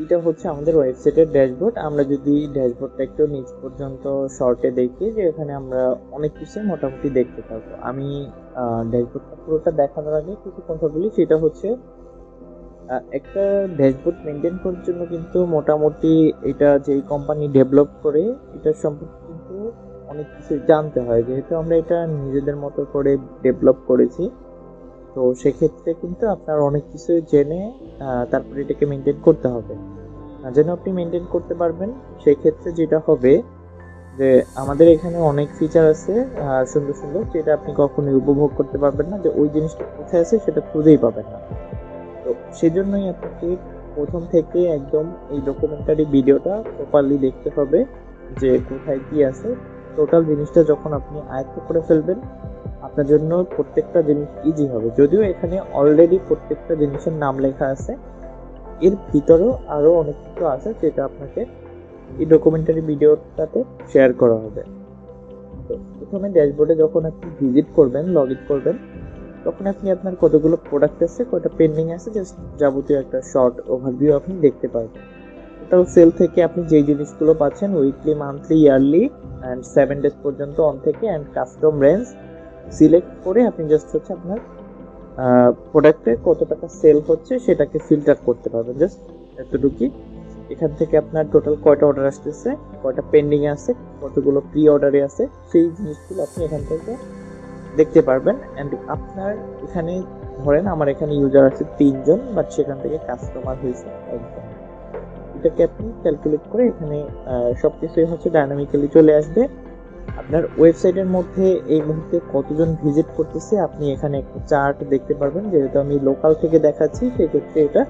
এটা হচ্ছে আমাদের ওয়েবসাইটের ড্যাশবোর্ড। আমরা যদি ড্যাশবোর্ডটা একটু নিচ পর্যন্ত শর্টে দেখি, যে এখানে আমরা অনেক কিছুই মোটামুটি দেখতে পারবো। আমি ড্যাশবোর্ডটা পুরোটা দেখানোর আগে কিছু কথা বলি, সেটা হচ্ছে একটা ড্যাশবোর্ড মেনটেন করার জন্য কিন্তু মোটামুটি এটা যেই কোম্পানি ডেভেলপ করে এটার সম্পর্কে কিন্তু অনেক কিছু জানতে হয়, যেহেতু আমরা এটা নিজেদের মতো করে ডেভেলপ করেছি। তো সেক্ষেত্রে কিন্তু আপনার অনেক কিছু জেনে তারপরে এটাকে মেনটেন করতে হবে। যেন আপনি মেনটেন করতে পারবেন, সেক্ষেত্রে যেটা হবে যে আমাদের এখানে অনেক ফিচার আছে সুন্দর সুন্দর, যেটা আপনি কখনোই উপভোগ করতে পারবেন না, যে ওই জিনিসটা কোথায় আছে সেটা খুঁজেই পাবেন না। তো সেজন্যই আপনাকে প্রথম থেকে একদম এই ডকুমেন্টারি ভিডিওটা প্রপারলি দেখতে হবে, যে কোথায় কি আছে। টোটাল জিনিসটা যখন আপনি আয়ত্ত করে ফেলবেন, আপনার জন্য প্রত্যেকটা জিনিস ইজি হবে। যদিও এখানে অলরেডি প্রত্যেকটা জিনিসের নাম লেখা আছে, এর ভিতরেও আরো অনেক কিছু আছে যেটা আপনাকে এই ডকুমেন্টারি ভিডিওটাতে শেয়ার করা হবে। তো প্রথমে ড্যাশবোর্ডে যখন আপনি ভিজিট করবেন, লগ ইন করবেন, তখন আপনি আপনার কতগুলো প্রোডাক্ট আছে, কয়টা পেন্ডিং আছে, জাস্ট যাবতীয় একটা শর্ট ওভারভিউ আপনি দেখতে পারবেন। টোটাল সেল থেকে আপনি যে জিনিসগুলো পাচ্ছেন weekly, monthly, yearly and 7 days পর্যন্ত অন থেকে, অ্যান্ড কাস্টম রেঞ্জ সিলেক্ট করে আপনি জাস্ট হচ্ছে আপনার প্রোডাক্টে কত টাকা সেল হচ্ছে সেটাকে ফিল্টার করতে পারবেন। জাস্ট এতটুকুই। এখান থেকে আপনার টোটাল কয়টা অর্ডার আসতেছে, কয়টা পেন্ডিং আছে, কতগুলো প্রি অর্ডারে আছে, সেই জিনিসগুলো আপনি এখান থেকে দেখতে পারবেন। অ্যান্ড আপনার এখানে ধরেন আমার এখানে ইউজার আছে 3 জন, বাট সেখান থেকে কাস্টমার হয়েছে 1 জন। এটাকে আপনি ক্যালকুলেট করে এখানে সবকিছুই হচ্ছে ডাইনামিক্যালি চলে আসবে। আপনার ওয়েবসাইটের মধ্যে এই মুহূর্তে কতজন ভিজিট করতেছে আপনি এখানে একটা চার্ট দেখতে পারবেন। যেহেতু আমি লোকাল থেকে দেখাচ্ছি, সেক্ষেত্রে এটা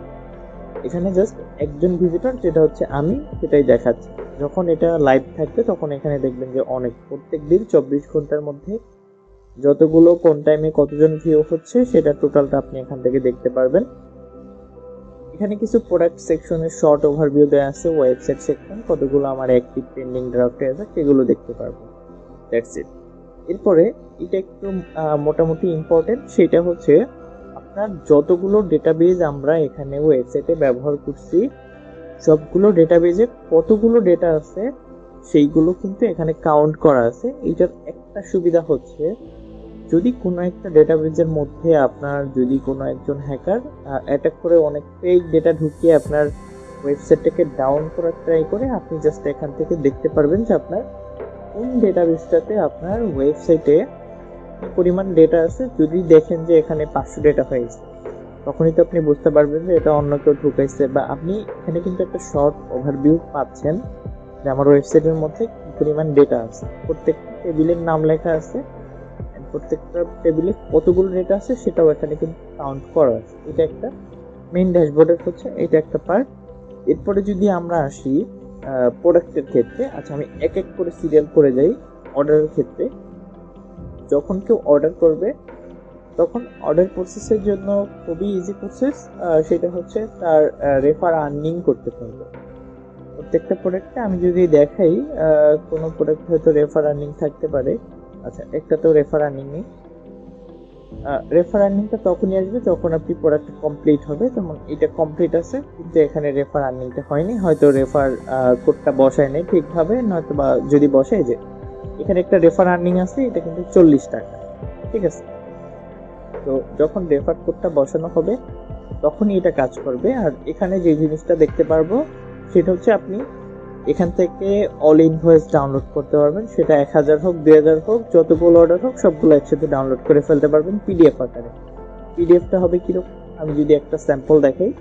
এখানে জাস্ট একজন ভিজিটর, যেটা হচ্ছে আমি, সেটাই দেখাচ্ছি। যখন এটা লাইভ থাকবে তখন এখানে দেখবেন যে অনেক, প্রত্যেক দিন 24 ঘন্টার মধ্যে যতগুলো কোন টাইমে কতজন ভিউ হচ্ছে সেটা টোটালটা আপনি এখান থেকে দেখতে পারবেন। এখানে কিছু প্রোডাক্ট সেকশনের শর্ট ওভারভিউ দেওয়া আছে, ওয়েবসাইট সেকশন কতগুলো আমার অ্যাক্টিভ পেন্ডিং ড্রাফটে আছে সেগুলো দেখতে পারবো। That's it. এরপরে এটা একটু মোটামুটি ইম্পর্টেন্ট, সেটা হচ্ছে আপনার যতগুলো ডেটাবেজ আমরা এখানে ওয়েবসাইটে ব্যবহার করছি, সবগুলো ডেটাবেজে কতগুলো ডেটা আছে সেইগুলো কিন্তু এখানে কাউন্ট করা আছে। এইটার একটা সুবিধা হচ্ছে, যদি কোনো একটা ডেটাবেজের মধ্যে আপনার যদি কোনো একজন হ্যাকার অ্যাটাক করে অনেক ফেক ডেটা ঢুকিয়ে আপনার ওয়েবসাইটটাকে ডাউন করার ট্রাই করে, আপনি জাস্ট এখান থেকে দেখতে পারবেন যে আপনার কোন ডেটাবেসটাতে আপনার ওয়েবসাইটে কি পরিমাণ ডেটা আছে। যদি দেখেন যে এখানে 500 ডেটা হয়েছে, তখনই তো আপনি বুঝতে পারবেন যে এটা অন্য কেউ ঢুকাইছে। বা আপনি এখানে কিন্তু একটা শর্ট ওভারভিউ পাচ্ছেন যে আমার ওয়েবসাইটের মধ্যে কি পরিমাণ ডেটা আছে, প্রত্যেকটা টেবিলের নাম লেখা আছে, প্রত্যেকটা টেবিলে কতগুলো ডেটা আছে সেটাও এখানে কিন্তু কাউন্ট করা আছে। এটা একটা মেইন ড্যাশবোর্ডের হচ্ছে এটা একটা পার্ট। এরপরে যদি আমরা আসি প্রোডাক্টের ক্ষেত্রে, আচ্ছা আমি এক এক করে সিরিয়াল করে যাই। অর্ডারের ক্ষেত্রে যখন কেউ অর্ডার করবে, তখন অর্ডার প্রসেসের জন্য খুবই ইজি প্রসেস, সেটা হচ্ছে তার রেফার আর্নিং করতে পারবে। প্রত্যেকটা প্রোডাক্টে আমি যদি দেখাই, কোনো প্রোডাক্ট হয়তো রেফার আর্নিং থাকতে পারে। আচ্ছা, একটা তো রেফার আর্নিং নেই। রেফার আর্নিংটা তখনই আসবে যখন আপনি প্রোডাক্ট কমপ্লিট হবে। যেমন এটা কমপ্লিট আছে কিন্তু এখানে রেফার আর্নিংটা হয়নি, হয়তো রেফার কোডটা বসায় নেই ঠিকভাবে, নয়তো বা যদি বসায়, যে এখানে একটা রেফার আর্নিং আছে, এটা কিন্তু 40 টাকা। ঠিক আছে, তো যখন রেফার কোডটা বসানো হবে তখনই এটা কাজ করবে। আর এখানে যে জিনিসটা দেখতে পারবো সেটা হচ্ছে আপনি এখান থেকে অল ইনভয়েস ডাউনলোড করতে পারবেন, সেটা 1000 হোক, 2000 হোক, যতগুলো অর্ডার হোক সবগুলো একসাথে ডাউনলোড করে ফেলতে পারবেন পিডিএফ আকারে। পিডিএফটা হবে কিরকম, আমি যদি একটা স্যাম্পল দেখাই,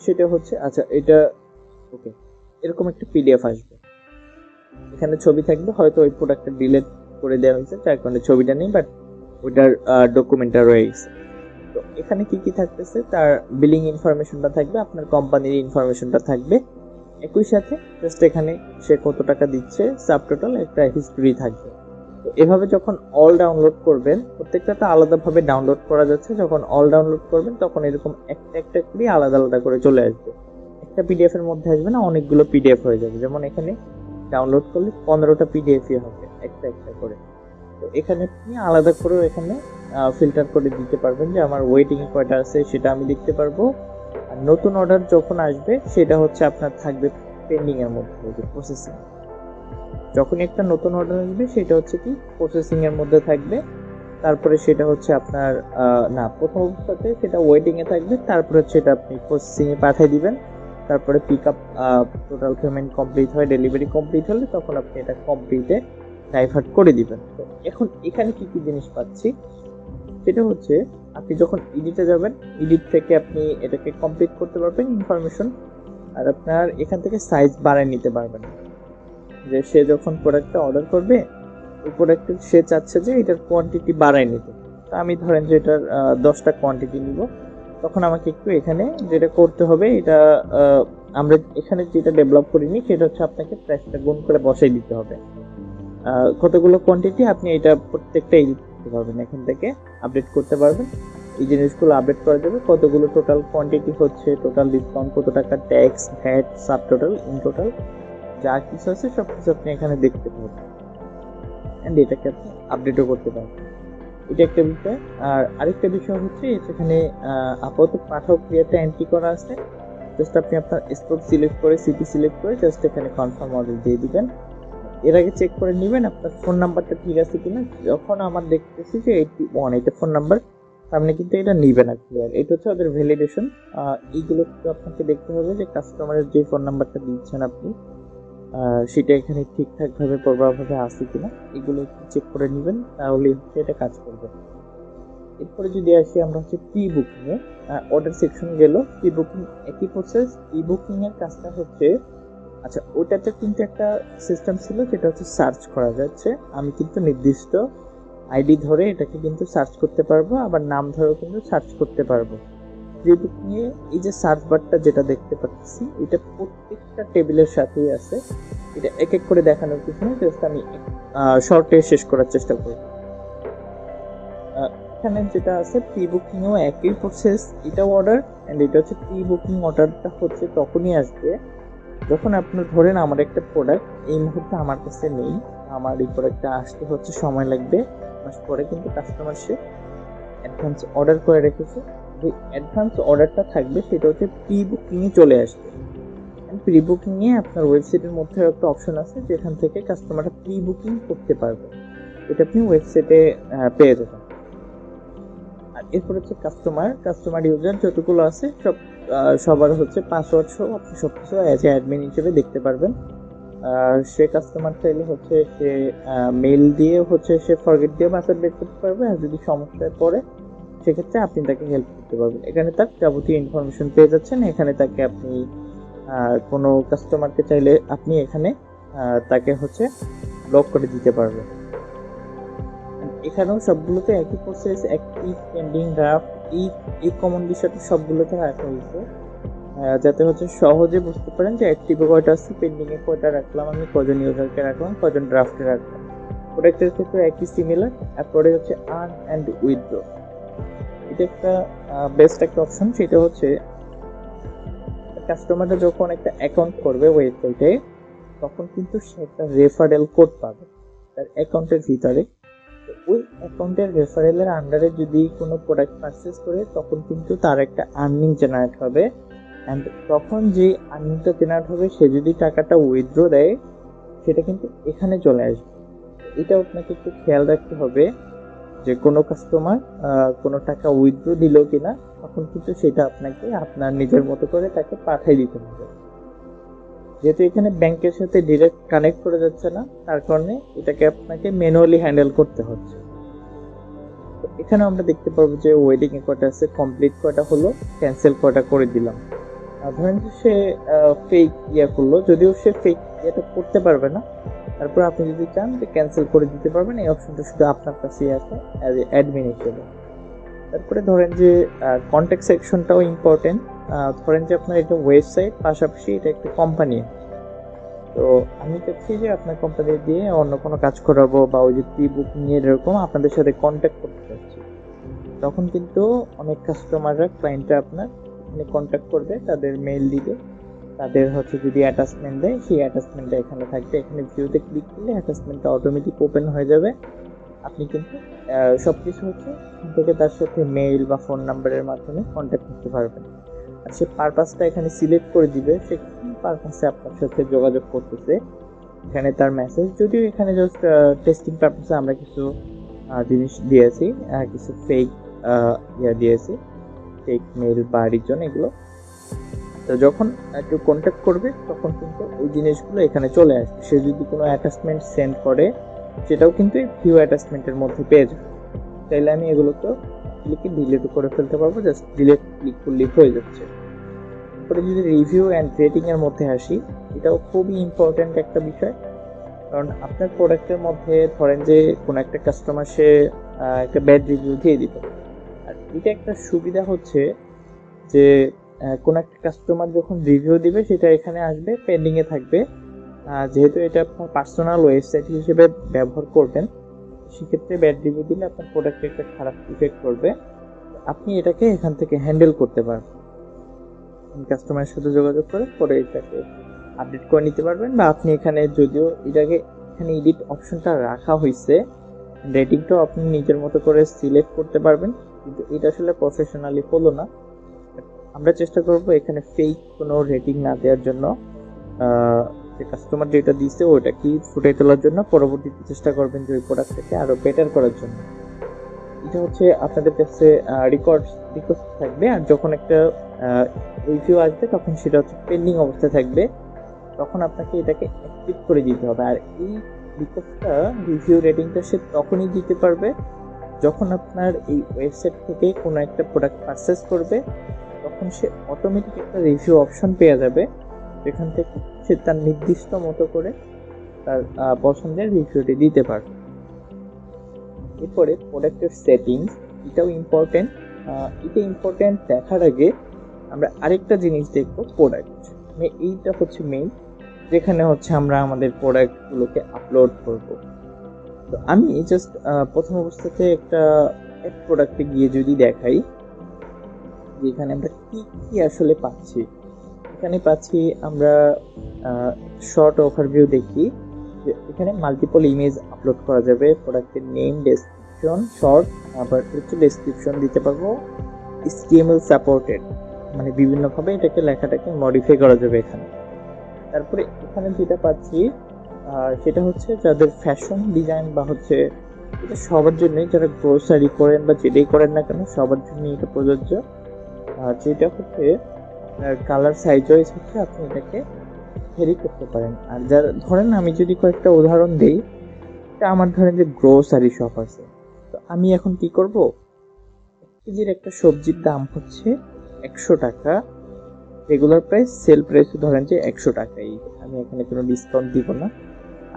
সেটা হচ্ছে, আচ্ছা এটা ওকে, এরকম একটা পিডিএফ আসবে। এখানে ছবি থাকবে, হয়তো ওই প্রোডাক্টটা ডিলিট করে দেওয়া হয়েছে যার কারণে ছবিটা নেই, বাট ওইটার ডকুমেন্টটা রয়ে গেছে। তো এখানে কি কি থাকতেছে, তার বিলিং ইনফরমেশনটা থাকবে, আপনার কোম্পানির ইনফরমেশনটা থাকবে, একই সাথে জাস্ট এখানে সে কত টাকা দিচ্ছে, সাব টোটাল একটা হিস্ট্রি থাকবে। তো এভাবে যখন অল ডাউনলোড করবেন, প্রত্যেকটা তো আলাদাভাবে ডাউনলোড করা যাচ্ছে, যখন অল ডাউনলোড করবেন তখন এরকম একটা একটা করে আলাদা আলাদা করে চলে আসবে। একটা পিডিএফ এর মধ্যে আসবে না, অনেকগুলো পিডিএফ হয়ে যাবে। যেমন এখানে ডাউনলোড করলে 15টা পিডিএফই হবে একটা একটা করে। তো এখানে আপনি আলাদা করে এখানে ফিল্টার করে দিতে পারবেন যে আমার ওয়েটিং কয়টা আছে সেটা আমি দেখতে পারবো, আর নতুন অর্ডার যখন আসবে সেটা হচ্ছে আপনার থাকবে পেন্ডিং এর মধ্যে, প্রসেসিং। যখন একটা নতুন অর্ডার আসবে সেটা হচ্ছে কি প্রসেসিং এর মধ্যে থাকবে, তারপরে সেটা হচ্ছে আপনার না, প্রথম অবস্থাতে সেটা ওয়েটিং এ থাকবে, তারপরে হচ্ছে এটা আপনি প্রসেসিং এ পাঠিয়ে দিবেন। তারপরে pick up, total payment complete হয়, ডেলিভারি কমপ্লিট হলে তখন আপনি এটা কমপ্লিটে ডাইভার্ট করে দিবেন। তো এখন এখানে কি কি জিনিস পাচ্ছি, সেটা হচ্ছে আপনি যখন এডিটে যাবেন, এডিট থেকে আপনি এটাকে কমপ্লিট করতে পারবেন ইনফরমেশন, আর আপনার এখান থেকে সাইজ বাড়ায় নিতে পারবেন। যে সে যখন প্রোডাক্টটা অর্ডার করবে, ওই প্রোডাক্টের সে চাচ্ছে যে এটার কোয়ান্টিটি বাড়ায় নিতে, তো আমি ধরেন যে এটার 10টা কোয়ান্টিটি নিব, তখন আমাকে একটু এখানে যেটা করতে হবে, এটা আমরা এখানে যেটা ডেভেলপ করিনি সেটা হচ্ছে আপনাকে প্রাইসটা গুণ করে বসাই দিতে হবে। কতগুলো কোয়ান্টিটি আপনি এটা প্রত্যেকটা এডিট করতে পারবেন, এখান থেকে আপডেট করতে পারবেন। এই জিনিসগুলো আপডেট করা যাবে, কতগুলো টোটাল কোয়ান্টিটি হচ্ছে, টোটাল ডিসকাউন্ট কত টাকা, tax, VAT, sub total, in total যা কিছু আছে সব কিছু আপনি এখানে দেখতে পাবেন, অ্যান্ড এটাকে আপনি আপডেটও করতে পারবেন। এটা একটা বিষয়। আর আরেকটা বিষয় হচ্ছে এখানে আপাতত পাঠক ক্রিয়াটা এন্ট্রি করা আছে, জাস্ট আপনি আপনার স্পোর্ট সিলেক্ট করে, সিটি সিলেক্ট করে জাস্ট এখানে কনফার্ম অর্ডার দিয়ে দিবেন। এর আগে চেক করে নেবেন আপনার ফোন নাম্বারটা ঠিক আছে কিনা। যখন আমার দেখতেছি যে 81 এটা ফোন নাম্বার, আপনি কিন্তু এটা নিবে না ক্লিয়ার, এটা হচ্ছে ওদের ভ্যালিডেশন। এইগুলো আপনাকে দেখতে হবে যে কাস্টমারের যে ফোন নাম্বারটা দিচ্ছেন আপনি সেটা এখানে ঠিকঠাকভাবে প্রপারভাবে আছে কিনা, এগুলো একটু চেক করে নেবেন, তাহলে হচ্ছে এটা কাজ করবে। এরপরে যদি আসি আমরা হচ্ছে প্রি বুকিং এ, অর্ডার সেকশন গেল, প্রি বুকিং একই প্রসেস। প্রি বুকিং এর কাজটা হচ্ছে, আচ্ছা ওটাতে কিন্তু একটা সিস্টেম ছিল যেটা হচ্ছে সার্চ করা যাচ্ছে, আমি কিন্তু নির্দিষ্ট আইডি ধরে এটাকে কিন্তু সার্চ করতে পারবো, আবার নাম ধরেও কিন্তু সার্চ করতে পারবো। প্রি বুকিং এ এই যে সার্চ বারটা যেটা দেখতে পাচ্ছি, এটা প্রত্যেকটা টেবিলের সাথেই আছে। এটা এক এক করে দেখানোর পিছনে জাস্ট আমি শর্টে শেষ করার চেষ্টা করব। এখানে যেটা আছে প্রি বুকিং ও একই প্রসেস, এটাও অর্ডার, এন্ড এটা হচ্ছে প্রি বুকিং অর্ডারটা হচ্ছে তখনই আসবে যখন আপনার ধরেন আমার একটা প্রোডাক্ট এই মুহূর্তে আমার কাছে নেই, আমার এই প্রোডাক্টটা আসতে হচ্ছে সময় লাগবে, মাস পরে কিন্তু কাস্টমার সে অ্যাডভান্স অর্ডার করে রেখেছে, যে অ্যাডভান্স অর্ডারটা থাকবে সেটা হচ্ছে প্রি বুকিং এ চলে আসবে। প্রি বুকিং এ আপনার ওয়েবসাইটের মধ্যে একটা অপশন আছে যেখান থেকে কাস্টমারটা প্রি বুকিং করতে পারবে, এটা আপনি ওয়েবসাইটে পেয়ে যাবেন। আর এরপর হচ্ছে কাস্টমার ইউজার যতগুলো আছে সবার হচ্ছে পাসওয়ার্ড সহ আপনি সবকিছু অ্যাজ এ অ্যাডমিন হিসেবে দেখতে পারবেন। সে কাস্টমার চাইলে হচ্ছে সে মেল দিয়ে হচ্ছে সে ফরগেট দিয়ে পাসওয়ার্ড বের করতে পারবে, আর যদি সমস্যায় পড়ে সেক্ষেত্রে আপনি তাকে হেল্প করতে পারবেন। এখানে তার যাবতীয় ইনফরমেশন পেয়ে যাচ্ছেন, এখানে তাকে আপনি কোনো কাস্টমারকে চাইলে আপনি এখানে তাকে হচ্ছে ব্লক করে দিতে পারবেন। এখানেও সবগুলোতে একই প্রসেস, অ্যাক্টিভ, পেন্ডিং, ড্রাফট, এই কমন বিষয়টা সবগুলোতে রাখা হয়েছে, যাতে হচ্ছে সহজে বুঝতে পারেন যে অ্যাক্টিভে কয়টা আছে, পেন্ডিং এ কয়টা রাখলাম, আমি কজন ইউজারকে রাখলাম, কজন ড্রাফটে রাখলাম। প্রোডাক্টের ক্ষেত্রে একই সিমিলার। তারপরে হচ্ছে আর্ন অ্যান্ড উইথড্র, এটা একটা বেস্ট একটা অপশন। সেটা হচ্ছে কাস্টমারটা যখন একটা অ্যাকাউন্ট করবে ওয়েবসাইটে, তখন কিন্তু সে একটা রেফারেল কোড পাবে তার অ্যাকাউন্টের ভিতরে। ওই অ্যাকাউন্টের রেফারেলের আন্ডারে যদি কোনো প্রোডাক্ট পারচেস করে, তখন কিন্তু তার একটা আর্নিং জেনারেট হবে, অ্যান্ড তখন যে আর্নিংটা জেনারেট হবে সে যদি টাকাটা উইথড্র দেয় সেটা কিন্তু এখানে চলে আসবে। এটা আপনাকে একটু খেয়াল রাখতে হবে যে কোনো কাস্টমার কোনো টাকা উইথড্র দিল কিনা, তখন কিন্তু সেটা আপনাকে আপনার নিজের মতো করে তাকে পাঠিয়ে দিতে হবে। যেহেতু এখানে ব্যাংকের সাথে ডিরেক্ট কানেক্ট করা যাচ্ছে না, তার কারণে এটাকে আপনাকে ম্যানুয়ালি হ্যান্ডেল করতে হচ্ছে। তো এখানে আমরা দেখতে পারবো যে ওয়েডিং এ কটা আছে, কমপ্লিট কটা হলো, ক্যান্সেল কটা করে দিলাম। ধরেন যে সে ফেক করলো, যদিও সে ফেক ইয়েটা করতে পারবে না, তারপর আপনি যদি চান যে ক্যান্সেল করে দিতে পারবেন, এই অপশনটা শুধু আপনার কাছেই আছে অ্যাজ এ অ্যাডমিন হিসেবে। তারপরে ধরেন যে কন্ট্যাক্ট সেকশনটাও ইম্পর্টেন্ট। ধরেন যে আপনার এটা ওয়েবসাইট, পাশাপাশি এটা একটা কোম্পানি, তো আমি চাচ্ছি যে আপনার কোম্পানি দিয়ে অন্য কোনো কাজ করাবো, বা ওই যে প্রি বুকিং এর এরকম আপনাদের সাথে কন্ট্যাক্ট করতে চাচ্ছি, তখন কিন্তু অনেক কাস্টমাররা, ক্লায়েন্টরা আপনার এখানে কন্ট্যাক্ট করবে, তাদের মেইল দিবে, তাদের হচ্ছে যদি অ্যাটাচমেন্ট দেয় সেই অ্যাটাচমেন্টটা এখানে থাকবে। এখানে ভিউতে ক্লিক করলে অ্যাটাচমেন্টটা অটোমেটিক ওপেন হয়ে যাবে। আপনি কিন্তু সব কিছু হচ্ছে এখান থেকে তার সাথে মেইল বা ফোন নাম্বারের মাধ্যমে কন্ট্যাক্ট করতে পারবেন। আর সে পারপাসটা এখানে সিলেক্ট করে দিবে, সে কি পারপাসে আপনার সাথে যোগাযোগ করতেছে এখানে তার মেসেজ। যদিও এখানে জাস্ট টেস্টিং পারপাসে আমরা কিছু জিনিস দিয়েছি, কিছু ফেক দিয়েছি, ফেক মেল বা রিজন এগুলো। তো যখন একটু কন্ট্যাক্ট করবে তখন কিন্তু ওই জিনিসগুলো এখানে চলে আসবে। সে যদি কোনো অ্যাটাচমেন্ট সেন্ড করে সেটাও কিন্তু এই ভিউ অ্যাটাচমেন্টের মধ্যে পেয়ে যাবে। তাইলে আমি এগুলোকে ক্লিকে ডিলিট করে ফেলতে পারবো, জাস্ট ডিলিট ক্লিক করলেই হয়ে যাচ্ছে। তারপরে যদি রিভিউ অ্যান্ড রেটিং এর মধ্যে আসি, এটাও খুবই ইম্পর্ট্যান্ট একটা বিষয়। কারণ আপনার প্রোডাক্টের মধ্যে ধরেন যে কোনো একটা কাস্টমার সে একটা ব্যাড রিভিউ দিয়ে দিত, আর এটা একটা সুবিধা হচ্ছে যে কোনো একটা কাস্টমার যখন রিভিউ দিবে সেটা এখানে আসবে, পেন্ডিংয়ে থাকবে। যেহেতু এটা আপনার পার্সোনাল ওয়েবসাইট হিসেবে ব্যবহার করবেন, সেক্ষেত্রে ব্যাড রিভিউ দিলে আপনার প্রোডাক্টে একটা খারাপ ইফেক্ট করবে। আপনি এটাকে এখান থেকে হ্যান্ডেল করতে পারবেন, কাস্টমারের সাথে যোগাযোগ করে পরে এটাকে আপডেট করে নিতে পারবেন। বা আপনি এখানে যদিও এটাকে এখানে এডিট অপশনটা রাখা হয়েছে, রেটিংটাও আপনি নিজের মতো করে সিলেক্ট করতে পারবেন, কিন্তু এটা আসলে প্রফেশনালি হলো না। আমরা চেষ্টা করব এখানে ফেক কোনো রেটিং না দেওয়ার জন্য, যে কাস্টমার যেটা দিচ্ছে ওটা কি ফুটিয়ে তোলার জন্য। পরবর্তীতে চেষ্টা করবেন যে ওই প্রোডাক্টটাকে আরো বেটার করার জন্য। এটা হচ্ছে আপনাদের কাছে রেকর্ড থাকবে, আর যখন একটা রিভিউ আসবে তখন সেটা হচ্ছে পেন্ডিং অবস্থায় থাকবে, তখন আপনাকে এটাকে অ্যাক্টিভ করে দিতে হবে। আর এই রিকোয়ার্ডটা, রিভিউ রেটিংটা সে তখনই দিতে পারবে যখন আপনার এই ওয়েবসাইট থেকে কোনো একটা প্রোডাক্ট পারচেস করবে, তখন সে অটোমেটিক একটা রিভিউ অপশন পেয়ে যাবে, যেখান থেকে সে তার নির্দিষ্ট মতো করে তার পছন্দের রিভিউটি দিতে পারবে। এরপরে প্রোডাক্টের সেটিংস, এটাও ইম্পর্টেন্ট। এটা ইম্পর্টেন্ট দেখার আগে আমরা আরেকটা জিনিস দেখবো, প্রোডাক্ট। এইটা হচ্ছে মেইন, যেখানে হচ্ছে আমরা আমাদের প্রোডাক্টগুলোকে আপলোড করব। তো আমি জাস্ট প্রথম অবস্থাতে একটা প্রোডাক্টে গিয়ে যদি দেখাই যেখানে আমরা কি কি আসলে পাচ্ছি। এখানে পাচ্ছি আমরা শর্ট ওভারভিউ দেখি যে এখানে মাল্টিপল ইমেজ আপলোড করা যাবে, প্রোডাক্টের নেম, ডেসক্রিপশন, শর্ট, আবার একটু ডেসক্রিপশন দিতে পারবো, HTML সাপোর্টেড, মানে বিভিন্নভাবে এটাকে লেখাটাকে মডিফাই করা যাবে এখানে। তারপরে এখানে যেটা পাচ্ছি সেটা হচ্ছে যাদের ফ্যাশন ডিজাইন বা হচ্ছে এটা সবার জন্যই, যারা গ্রোসারি করেন বা যেটাই করেন না কেন সবার জন্যই এটা প্রযোজ্য। যেটা হচ্ছে কালার সাইজ ওয়াইজ হচ্ছে আপনি এটাকে ভেরি করতে পারেন। আর যারা ধরেন, আমি যদি কয়েকটা উদাহরণ দিই, এটা আমার ধরেন যে গ্রোসারি শপ আছে, তো আমি এখন কি করব, কেজির একটা সবজির দাম হচ্ছে 100 টাকা, রেগুলার প্রাইস, সেল প্রাইস ধরেন যে 100 টাকাই, আমি এখানে কোনো ডিসকাউন্ট দিব না।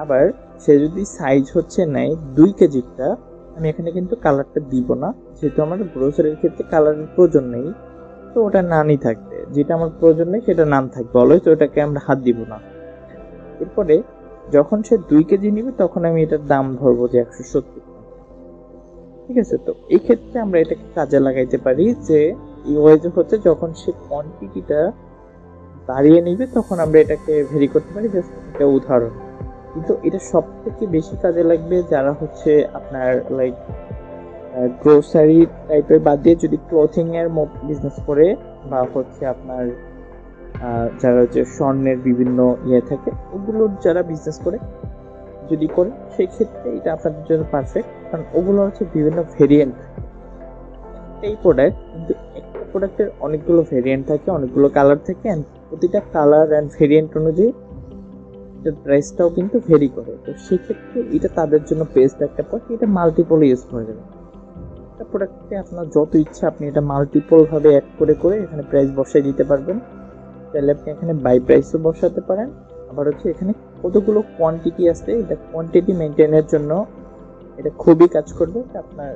আবার সে যদি সাইজ হচ্ছে নেয় 2 কেজিটা, আমি এখানে কিন্তু কালারটা দিব না, যেহেতু আমার গ্রোসারির ক্ষেত্রে কালারের প্রয়োজন নেই, তো ওটা নানই থাকবে। যেটা আমার প্রয়োজন নেই সেটা নান থাকবে অলওয়েজ, ওটাকে আমরা হাত দিব না। এরপরে যখন সে 2 কেজি নিবে তখন আমি এটার দাম ধরবো যে 170। ঠিক আছে, তো এই ক্ষেত্রে আমরা এটাকে কাজে লাগাইতে পারি যে এই ওয়েজে হচ্ছে যখন সে কোয়ান্টিটিটা বাড়িয়ে নিবে তখন আমরা এটাকে ভেরি করতে পারি, জাস্ট একটা উদাহরণ। কিন্তু এটা সব থেকে বেশি কাজে লাগবে যারা হচ্ছে আপনার লাইক গ্রোসারি টাইপের বাদ দিয়ে যদি ক্লথিং এর বিজনেস করে, বা হচ্ছে আপনার যারা হচ্ছে স্বর্ণের বিভিন্ন থাকে ওগুলোর যারা বিজনেস করে যদি করে, সেই ক্ষেত্রে এটা আপনাদের জন্য পারফেক্ট। কারণ ওগুলো হচ্ছে বিভিন্ন ভেরিয়েন্ট। এই প্রোডাক্ট কিন্তু একটা প্রোডাক্টের অনেকগুলো ভেরিয়েন্ট থাকে, অনেকগুলো কালার থাকে, অ্যান্ড প্রতিটা কালার অ্যান্ড ভেরিয়েন্ট অনুযায়ী এটার প্রাইসটাও কিন্তু ভেরি করে। তো সেক্ষেত্রে এটা তাদের জন্য বেস্ট একটা প্রোডাক্ট, এটা মাল্টিপল ইউজ করা যাবে। একটা প্রোডাক্টকে আপনার যত ইচ্ছা আপনি এটা মাল্টিপল ভাবে অ্যাড করে করে এখানে প্রাইস বসাই দিতে পারবেন। তাহলে আপনি এখানে বাই প্রাইসও বসাতে পারেন। আবার হচ্ছে এখানে কতগুলো কোয়ান্টিটি আছে, এটা কোয়ান্টিটি মেনটেনের জন্য এটা খুবই কাজ করবে। আপনার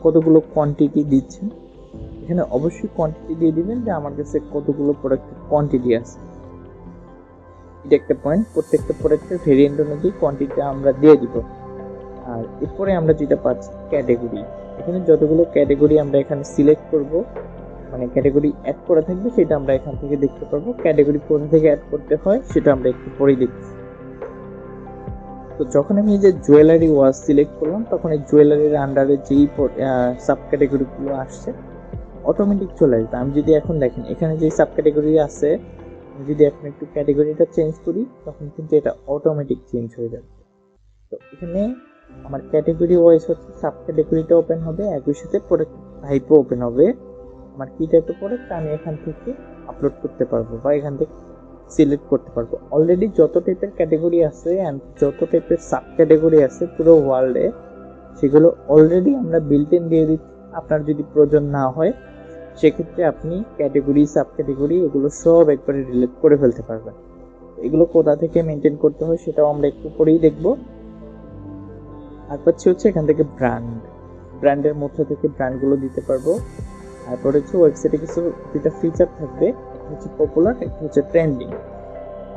কতগুলো কোয়ান্টিটি দিচ্ছেন, এখানে অবশ্যই কোয়ান্টিটি দিয়ে দিবেন যে আমার কাছে কতগুলো প্রোডাক্টের কোয়ান্টিটি আছে। এটা একটা পয়েন্ট, প্রত্যেকটা প্রোডাক্টের ভেরিয়েন্ট অনুযায়ী কোয়ান্টিটি আমরা দিয়ে দিব। আর এরপরে আমরা যেটা পাচ্ছি ক্যাটাগরি, এখানে যতগুলো ক্যাটাগরি আমরা এখানে সিলেক্ট করব, মানে ক্যাটাগরি অ্যাড করা থাকবে সেটা আমরা এখান থেকে দেখতে পারবো। ক্যাটাগরি কোথা থেকে অ্যাড করতে হয় সেটা আমরা একটু পরেই দেখছি। তো যখন আমি এই যে জুয়েলারি ওয়াচ সিলেক্ট করলাম, তখন এই জুয়েলারির আন্ডারে যেই সাব ক্যাটাগরিগুলো আসছে অটোমেটিক চলে আসবে। আমি যদি এখন দেখেন এখানে যে সাব ক্যাটাগরি আছে, আমি যদি এখন একটু ক্যাটাগরিটা চেঞ্জ করি তখন কিন্তু এটা অটোমেটিক চেঞ্জ হয়ে যাবে। তো এখানে আমার ক্যাটাগরি ওয়াইজ হচ্ছে সাব ক্যাটাগরিটা ওপেন হবে, একই সাথে প্রোডাক্ট টাইপও ওপেন হবে। আমার কি টাইপের প্রোডাক্ট আমি এখান থেকে আপলোড করতে পারবো বা এখান থেকে সিলেক্ট করতে পারবো। অলরেডি যত টাইপের ক্যাটাগরি আছে অ্যান্ড যত টাইপের সাব ক্যাটাগরি আছে পুরো ওয়ার্ল্ডে, সেগুলো অলরেডি আমরা বিল্ট ইন দিয়ে দিচ্ছি। আপনার যদি প্রয়োজন না হয় সেক্ষেত্রে আপনি ক্যাটাগরি সাব ক্যাটাগরি এগুলো সব একবারে রিলেট করে ফেলতে পারবেন। এগুলো কোথা থেকে মেনটেন করতে হয় সেটাও আমরা একটু পরেই দেখবো। আর পাচ্ছি হচ্ছে এখান থেকে ব্র্যান্ডের মধ্যে থেকে ব্র্যান্ডগুলো দিতে পারবো। তারপর হচ্ছে ওয়েবসাইটে কিছু দুটা ফিচার থাকবে, একটা হচ্ছে পপুলার, একটা হচ্ছে ট্রেন্ডিং।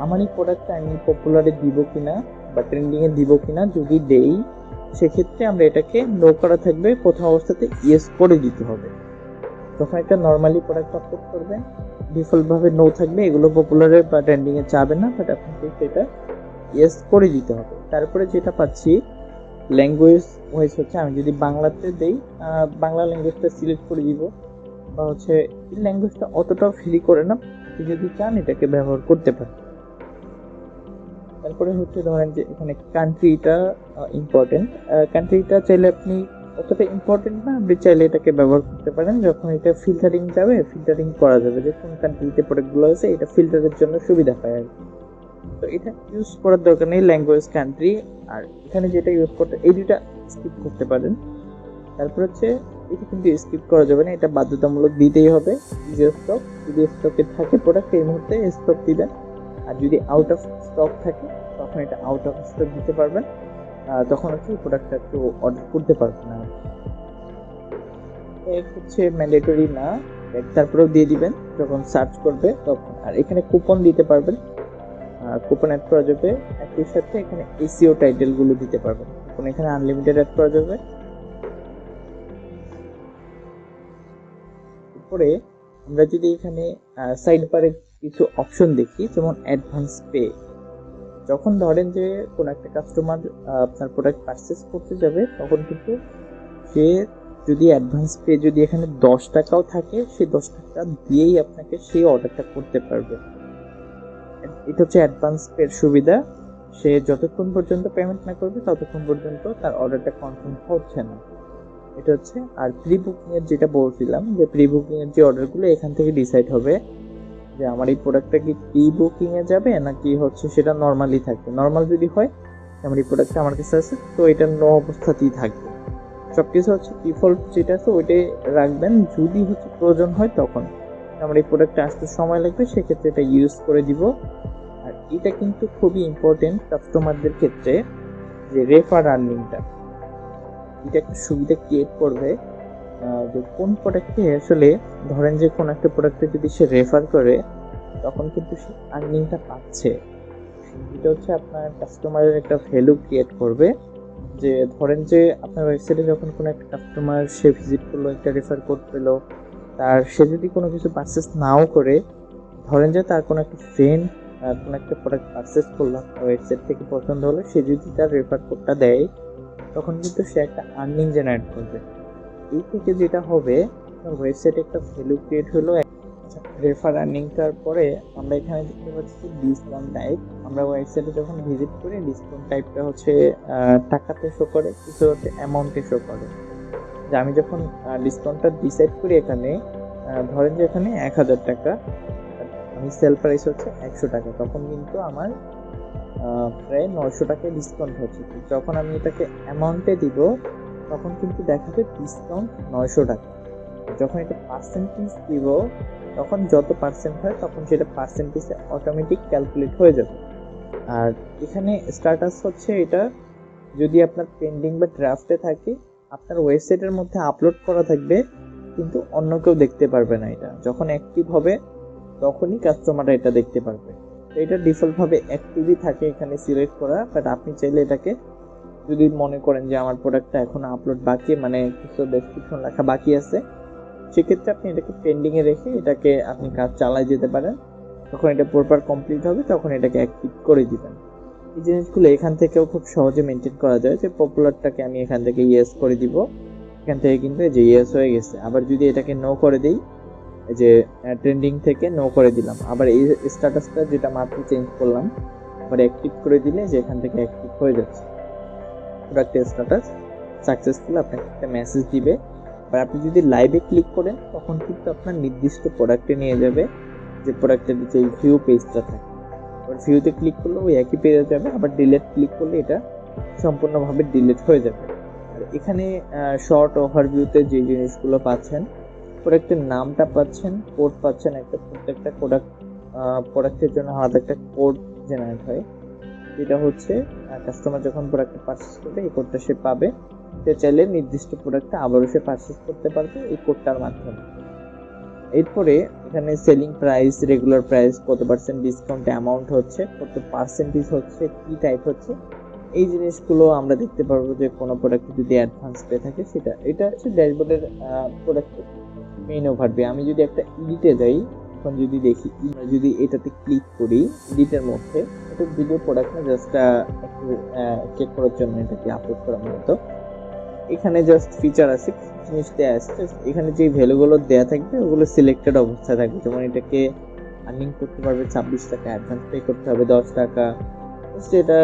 আমার এই প্রোডাক্টটা আমি পপুলারে দিব কিনা বা ট্রেন্ডিংয়ে দিব কিনা, যদি দেই সেক্ষেত্রে আমরা এটাকে নো করা থাকবে, প্রথম অবস্থাতে ইয়েস করে দিতে হবে। যখন একটা নর্মালি প্রোডাক্ট আপলোড করবেন ডিফল্টভাবে নো থাকবে, এগুলো পপুলারে বা ট্রেন্ডিংয়ে যাবে না, বাট আপনাকে সেটা ইয়েস করে দিতে হবে। তারপরে যেটা পাচ্ছি ল্যাঙ্গুয়েজ ওয়াইজ হচ্ছে আমি যদি বাংলাতে দেই বাংলা ল্যাঙ্গুয়েজটা সিলেক্ট করে দিব, বা হচ্ছে এই ল্যাঙ্গুয়েজটা অতটাও ফ্রি করে না, আপনি যদি চান এটাকে ব্যবহার করতে পারেন। তারপরে হচ্ছে ধরেন যে এখানে কান্ট্রিটা ইম্পর্টেন্ট, কান্ট্রিটা চাইলে আপনি অতটা ইম্পর্টেন্ট না, আপনি চাইলে এটাকে ব্যবহার করতে পারেন। যখন এটা ফিল্টারিং যাবে, ফিল্টারিং করা যাবে যে কোন কান্ট্রিতে প্রোডাক্টগুলো আছে, এটা ফিল্টারের জন্য সুবিধা পায় আর কি। তো এটা ইউজ করার দরকার নেই, ল্যাঙ্গুয়েজ কান্ট্রি। আর এখানে যেটা ইউজ করতে, এই দুটা স্কিপ করতে পারেন। তারপর হচ্ছে এটা কিন্তু স্কিপ করা যাবে না, এটা বাধ্যতামূলক দিতেই হবে। স্টক, যদি স্টকে থাকে প্রোডাক্ট এই মুহূর্তে স্টক দিবেন, আর যদি আউট অফ স্টক থাকে তখন এটা আউট অফ স্টক দিতে পারবেন, তখন হচ্ছে প্রোডাক্টটা একটু অর্ডার করতে পারবেন না। হচ্ছে ম্যান্ডেটরি না, তারপরেও দিয়ে দিবেন যখন সার্চ করবে তখন। আর এখানে কুপন দিতে পারবেন, কুপন অ্যাড করা যাবে। একই সাথে এখানে এসইও টাইটেলগুলো দিতে পারবেন, কুপন এখানে আনলিমিটেড অ্যাড করা যাবে। এরপরে আমরা যদি এখানে সাইড বারে কিছু অপশন দেখি, যেমন অ্যাডভান্স পে। যখন ধরেন যে কোনো একটা কাস্টমার আপনার প্রোডাক্ট পারচেস করতে যাবে, তখন কিন্তু সে যদি অ্যাডভান্স পে যদি এখানে 10 টাকাও থাকে, সেই 10 টাকা দিয়েই আপনাকে সেই অর্ডারটা করতে পারবে। এটা হচ্ছে অ্যাডভান্স পের সুবিধা। সে যতক্ষণ পর্যন্ত পেমেন্ট না করবে ততক্ষণ পর্যন্ত তার অর্ডারটা কনফার্ম হচ্ছে না, এটা হচ্ছে। আর প্রি বুকিং এর যেটা বলছিলাম, যে প্রি বুকিং এর যে অর্ডারগুলো এখান থেকে ডিসাইড হবে যে আমার এই প্রোডাক্টটা কি প্রি বুকিং এ যাবে নাকি হচ্ছে সেটা নর্মালি থাকবে। নর্মাল যদি হয়, আমার এই প্রোডাক্টটা আমার কাছে আছে, তো এটা নো অবস্থাতেই থাকবে। সবকিছু হচ্ছে ডিফল্ট যেটা আছে ওইটাই রাখবেন, যদি হচ্ছে প্রয়োজন হয় তখন আমার এই প্রোডাক্টটা আসতে সময় লাগবে, সেক্ষেত্রে এটা ইউজ করে দিব। আর এটা কিন্তু খুবই ইম্পর্টেন্ট কাস্টমারদের ক্ষেত্রে, যে রেফার আর্নিংটা, এটা একটা সুবিধা ক্রিয়েট করবে। যে কোন প্রোডাক্টে আসলে ধরেন যে কোন একটা প্রোডাক্টে যদি সে রেফার করে তখন কিন্তু সে আর্নিংটা পাচ্ছে। এটা হচ্ছে আপনার কাস্টমারের একটা ভ্যালু ক্রিয়েট করবে। যে ধরেন যে আপনার ওয়েবসাইটে যখন কোনো একটা কাস্টমার সে ভিজিট করলো, একটা রেফার কোড পেলো, তার সে যদি কোনো কিছু পারচেস নাও করে, ধরেন যে তার কোনো একটা ফ্রেন্ড কোনো একটা প্রোডাক্ট পারচেস করলো ওয়েবসাইট থেকে, পছন্দ হলো, সে যদি তার রেফার কোডটা দেয় তখন কিন্তু সে একটা আর্নিং জেনারেট করবে। এই থেকে যেটা হবে, ওয়েবসাইটে একটা ভ্যালু ক্রিয়েট হলো। রেফার আর্নিংটার পরে আমরা এখানে দেখতে পাচ্ছি ডিসকাউন্ট টাইপ। আমরা ওয়েবসাইটে যখন ভিজিট করি ডিসকাউন্ট টাইপটা হচ্ছে টাকাতে শো করে, কিছু হচ্ছে অ্যামাউন্টে শো করে। যে আমি যখন ডিসকাউন্টটা ডিসাইড করি এখানে, ধরেন যে এখানে 1000 টাকা, আমি সেল প্রাইস হচ্ছে 100 টাকা, তখন কিন্তু আমার প্রায় 900 টাকায় ডিসকাউন্ট হচ্ছে। যখন আমি এটাকে অ্যামাউন্টে দিব তখন কিন্তু দেখাবে ডিসকাউন্ট 900 টাকা। যখন এটা পার্সেন্টেজ দিব তখন যত পার্সেন্ট হয় তখন সেটা পার্সেন্টেজে অটোমেটিক ক্যালকুলেট হয়ে যাবে। আর এখানে স্ট্যাটাস হচ্ছে এটা যদি আপনার পেন্ডিং বা ড্রাফটে থাকে, আপনার ওয়েবসাইটের মধ্যে আপলোড করা থাকবে কিন্তু অন্য কেউ দেখতে পারবে না। এটা যখন অ্যাক্টিভ হবে তখনই কাস্টমাররা এটা দেখতে পারবে। তো এটা ডিফল্টভাবে অ্যাক্টিভই থাকে এখানে সিলেক্ট করা, বাট আপনি চাইলে এটাকে যদি মনে করেন যে আমার প্রোডাক্টটা এখন আপলোড বাকি, মানে কিছু ডেসক্রিপশন লেখা বাকি আছে, সেক্ষেত্রে আপনি এটাকে পেন্ডিংয়ে রেখে এটাকে আপনি কাজ চালায় যেতে পারেন। যখন এটা প্রপার কমপ্লিট হবে তখন এটাকে অ্যাক্টিভ করে দিবেন। এই জিনিসগুলো এখান থেকেও খুব সহজে মেনটেন করা যায়। যে পপুলারটাকে আমি এখান থেকে ইয়েস করে দিব, এখান থেকে কিন্তু এই যে ইয়েস হয়ে গেছে। আবার যদি এটাকে নো করে দিই, এই যে ট্রেন্ডিং থেকে নো করে দিলাম, আবার এই স্ট্যাটাসটা যেটা মাত্র চেঞ্জ করলাম আবার অ্যাক্টিভ করে দিলে যে এখান থেকে অ্যাক্টিভ হয়ে যাচ্ছে প্রোডাক্ট স্ট্যাটাস সাকসেসফুল, আপনাকে একটা মেসেজ দিবে। আর আপনি যদি লাইভে ক্লিক করেন তখন কিন্তু আপনার নির্দিষ্ট প্রোডাক্টে নিয়ে যাবে, যে প্রোডাক্টের যে ভিউ পেজটা থাকে ওর ভিউতে ক্লিক করলে ওই একই পেজে যাবে, আবার ডিলিট ক্লিক করলে এটা সম্পূর্ণভাবে ডিলিট হয়ে যাবে। আর এখানে শর্ট ওভারভিউতে যে জিনিসগুলো পাচ্ছেন, প্রোডাক্টের নামটা পাচ্ছেন, কোড পাচ্ছেন, একটা প্রত্যেকটা প্রোডাক্টের জন্য আলাদা একটা কোড জেনারেট হয়, যেটা হচ্ছে কাস্টমার যখন প্রোডাক্টটা পারচেস করবে এই কোডটা সে পাবে, সে চাইলে নির্দিষ্ট প্রোডাক্টটা আবারও সে পারচেস করতে পারবে এই কোডটার মাধ্যমে। এরপরে এখানে সেলিং প্রাইস, রেগুলার প্রাইস, কত পার্সেন্ট ডিসকাউন্ট অ্যামাউন্ট হচ্ছে, কত পার্সেন্টেজ হচ্ছে, কি টাইপ হচ্ছে, এই জিনিসগুলো আমরা দেখতে পারবো। যে কোনো প্রোডাক্টে যদি অ্যাডভান্স পেয়ে থাকে সেটা, এটা হচ্ছে ড্যাশবোর্ডের প্রোডাক্টের মেইন ওভারভিউ। আমি যদি একটা এডিটে যাই, এখন যদি দেখি, যদি এটাতে ক্লিক করি এডিটের মধ্যে, এটা ভিডিও প্রোডাক্ট না, জাস্ট একটু চেক করার জন্য এটাকে আপলোড করার মতো। এখানে জাস্ট ফিচার আছে, জিনিস দেওয়া আছে, এখানে যে ভ্যালুগুলো দেওয়া থাকবে ওগুলো সিলেক্টেড অবস্থায় থাকবে। যেমন এটাকে আর্নিং করতে পারবে 26 টাকা, অ্যাডভান্স পে করতে হবে 10 টাকা, এটা